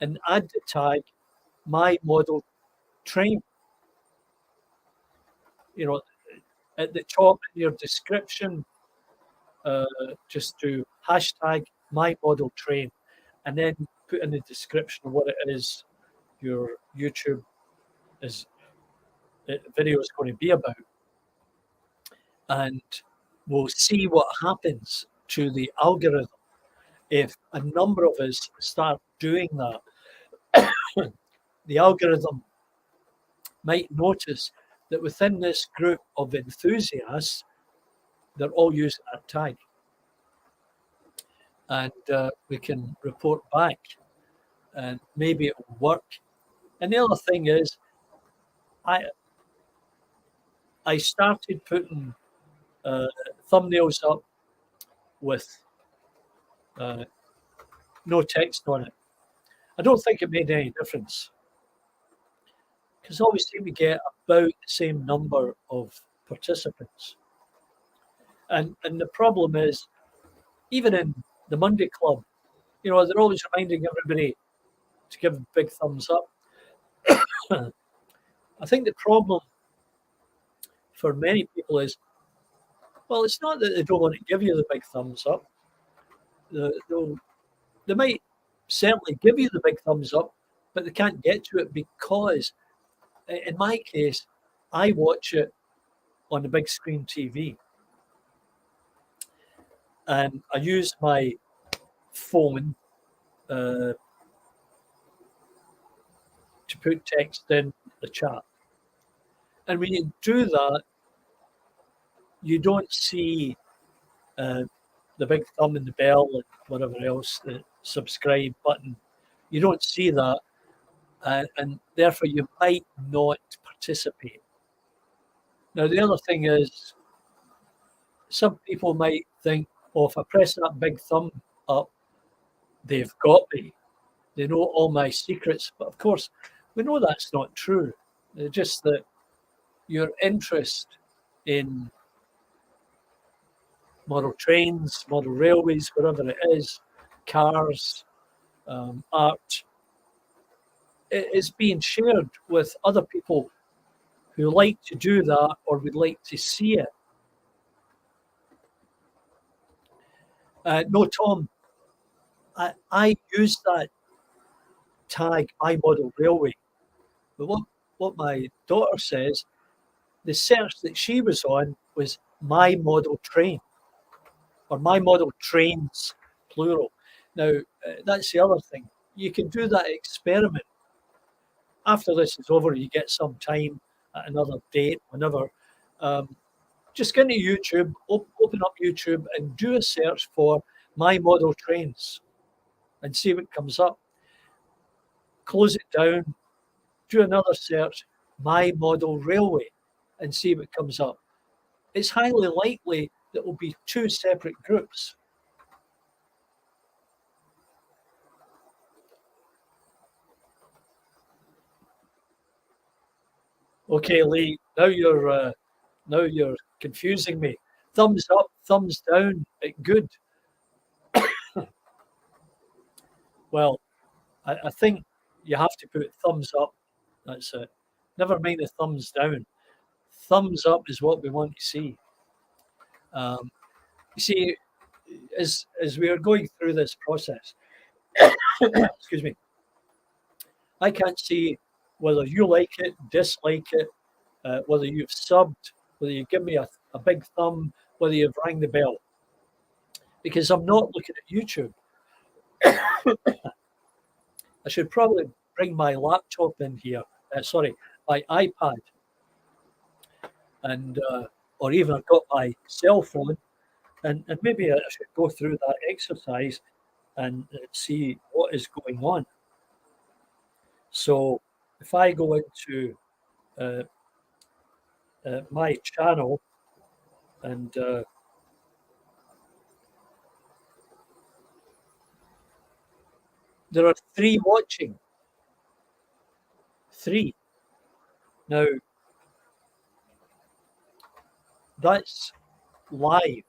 and add the tag "My Model Train." At the top in your description, just do hashtag "My Model Train," and then put in the description of what it is your YouTube video is going to be about, and we'll see what happens to the algorithm if a number of us start doing that. The algorithm might notice that within this group of enthusiasts, they're all using that tag, and we can report back, and maybe it will work. And the other thing is, I started putting thumbnails up with no text on it. I don't think it made any difference, because obviously we get about the same number of participants. And the problem is, even in the Monday Club, they're always reminding everybody to give a big thumbs up. I think the problem for many people is, well, it's not that they don't want to give you the big thumbs up. They might certainly give you the big thumbs up, but they can't get to it because, in my case, I watch it on the big screen TV, and I use my phone to put text in the chat. And when you do that, you don't see the big thumb and the bell and whatever else, the subscribe button. You don't see that, and therefore you might not participate. Now, the other thing is, some people might think, oh, if I press that big thumb up, they've got me. They know all my secrets. But of course, we know that's not true. It's just that your interest in model trains, model railways, whatever it is, cars, art, it is being shared with other people who like to do that or would like to see it. No, Tom, I use that tag, my model railway. But what my daughter says, the search that she was on was my model train or my model trains, plural. Now, that's the other thing. You can do that experiment. After this is over, you get some time at another date, whenever. Just go into YouTube, open up YouTube and do a search for my model trains and see what comes up. Close it down, do another search, my model railway, and see what comes up. It's highly likely that it will be two separate groups. Okay, Lee, now you're confusing me. Thumbs up, thumbs down, good. Well, I think you have to put thumbs up. That's it. Never mind the thumbs down. Thumbs up is what we want to see. You see, as we are going through this process, excuse me, I can't see whether you like it, dislike it, whether you've subbed, whether you give me a big thumb, whether you've rang the bell, because I'm not looking at YouTube. I should probably bring my laptop in here. Sorry, my iPad, and or even I've got my cell phone, and maybe I should go through that exercise and see what is going on. So if I go into my channel and there are 3 watching. 3. Now, that's live.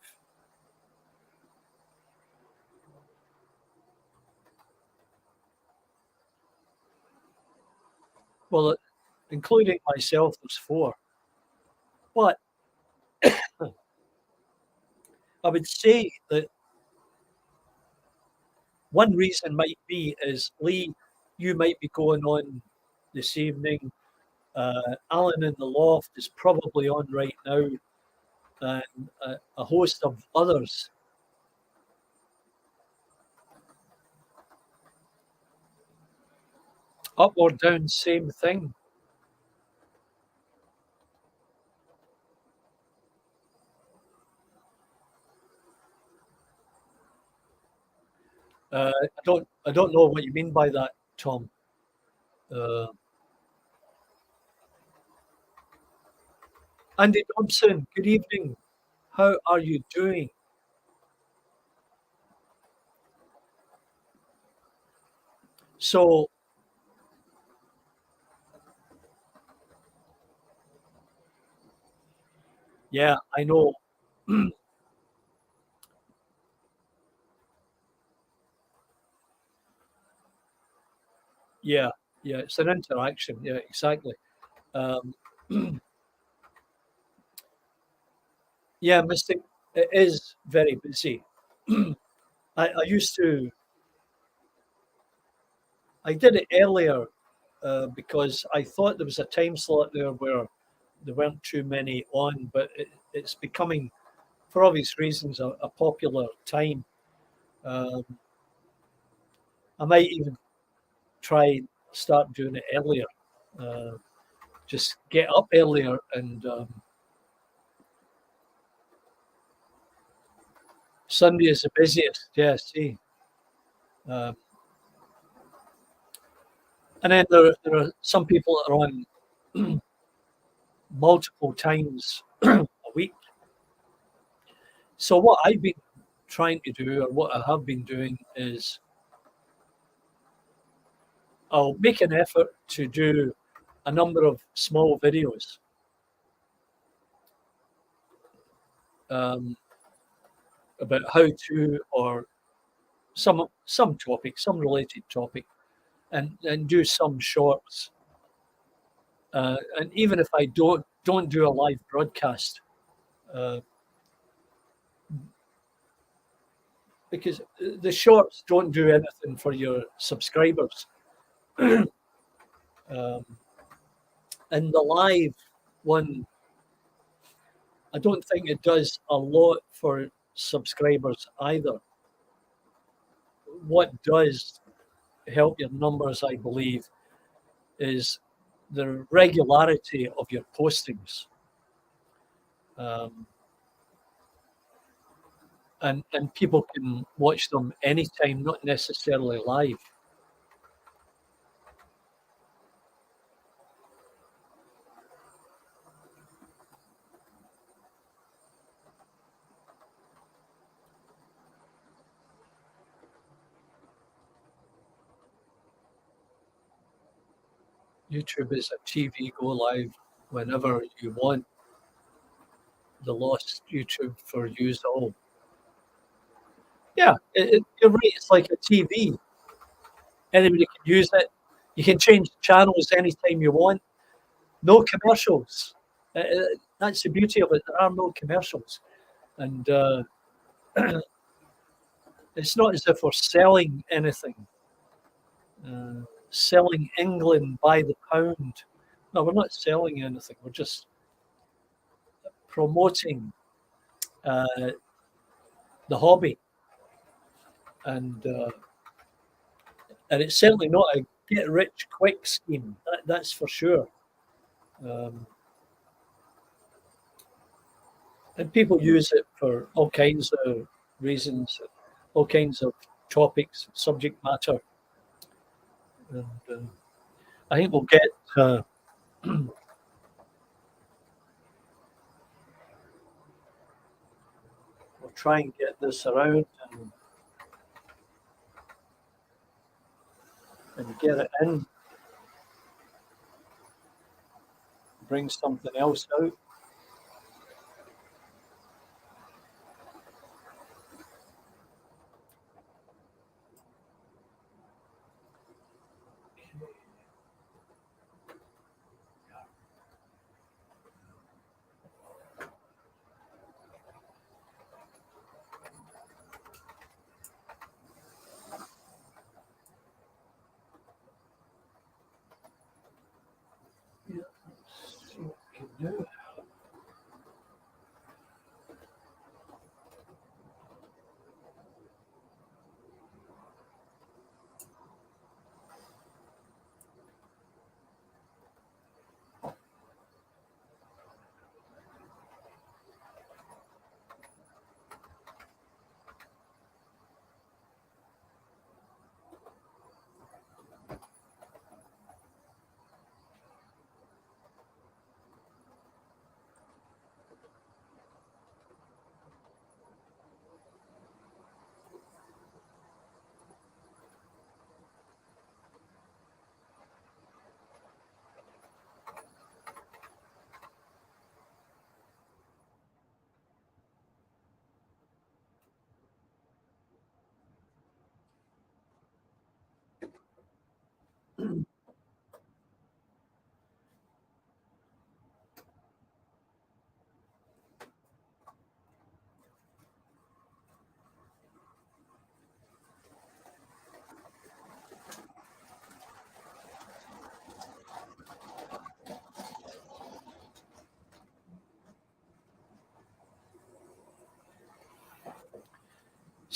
Well, including myself, there's 4. But I would say that one reason might be is, Lee, you might be going on this evening. Alan in the Loft is probably on right now, and a host of others. Up or down, same thing. I don't know what you mean by that, Tom. Andy Thompson, good evening. How are you doing? So, yeah, I know. Yeah, yeah, it's an interaction. Yeah, exactly. Um, yeah, Mystic, it is very busy. I used to, I did it earlier because I thought there was a time slot there where there weren't too many on, but it's becoming, for obvious reasons, a popular time. Um, I might even try start doing it earlier. Uh, just get up earlier and Sunday is the busiest. Yeah, see. Um, and then there are some people that are on multiple times a week. So what I've been trying to do, or what I have been doing, is I'll make an effort to do a number of small videos, um, about how to, or some topic, some related topic, and do some shorts. And even if I don't do a live broadcast, uh, because the shorts don't do anything for your subscribers, um, and the live one, I don't think it does a lot for subscribers either. What does help your numbers, I believe, is the regularity of your postings. Um, and people can watch them anytime, not necessarily live. YouTube is a TV go live whenever you want. The lost YouTube for use all. Yeah, you're right. It's like a TV. Anybody can use it. You can change channels anytime you want. No commercials. That's the beauty of it. There are no commercials, and it's not as if we're selling anything. Selling England by the pound. No, we're not selling anything. We're just promoting uh, the hobby, and and it's certainly not a get rich quick scheme. That's for sure. Um, and people use it for all kinds of reasons, all kinds of topics, subject matter, and I think we'll get. We'll try and get this around and get it in. Bring something else out. Yeah, let's see what we can do.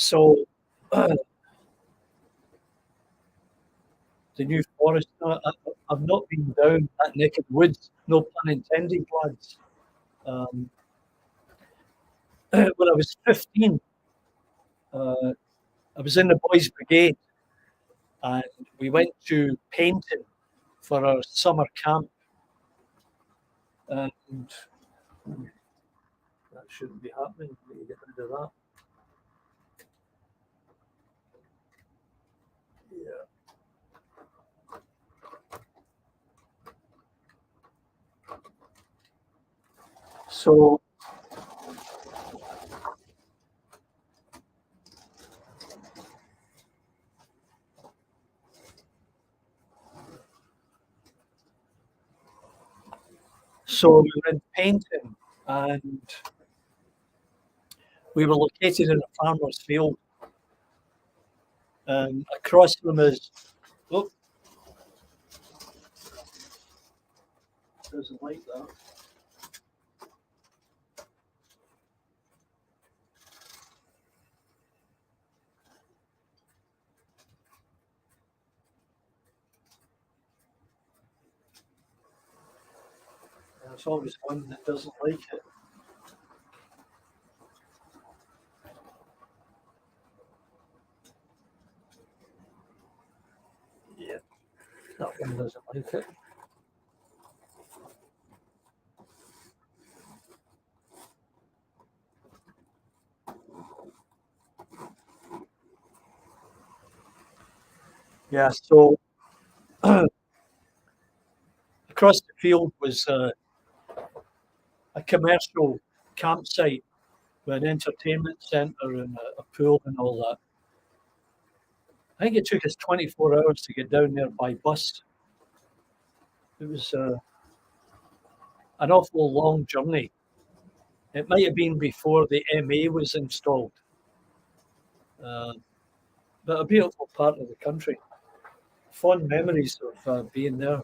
So the New Forest, I've not been down that neck of the woods, no pun intended, lads. When I was 15, uh, I was in the Boys Brigade and we went to painting for our summer camp. And that shouldn't be happening. Let me get rid of that. Yeah. So we were in painting and we were located in a farmer's field. And across from us, oh, doesn't like that. There's always one that doesn't like it. Yeah, that one doesn't like it. Yeah, so across the field was a commercial campsite with an entertainment centre and a pool and all that. I think it took us 24 hours to get down there by bus. It was an awful long journey. It might have been before the MA was installed, uh, but a beautiful part of the country. Fond memories of being there.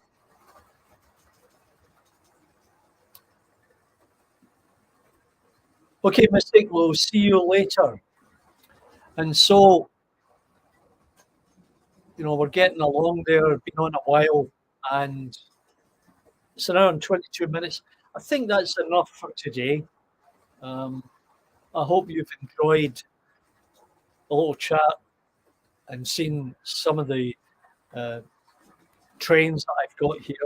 Okay, Mystic, we'll see you later. And so, we're getting along there, been on a while, and it's around 22 minutes. I think that's enough for today. Um, I hope you've enjoyed a little chat and seen some of the uh, trains that I've got here.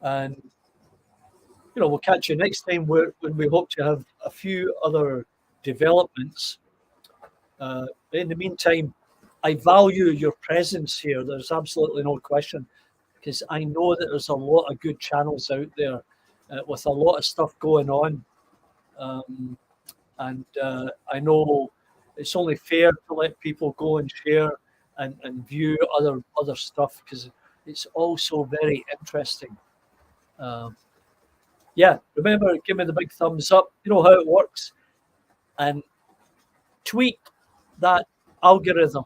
And, we'll catch you next time when we hope to have a few other developments. In the meantime, I value your presence here. There's absolutely no question, because I know that there's a lot of good channels out there with a lot of stuff going on. And I know it's only fair to let people go and share and view other stuff, because it's also very interesting. Yeah, remember, give me the big thumbs up. You know how it works. And tweak that algorithm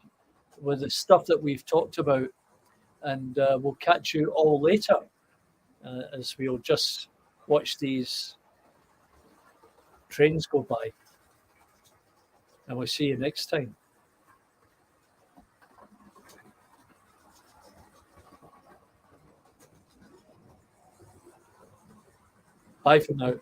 with the stuff that we've talked about. And we'll catch you all later as we'll just watch these trains go by. And we'll see you next time. Bye for now.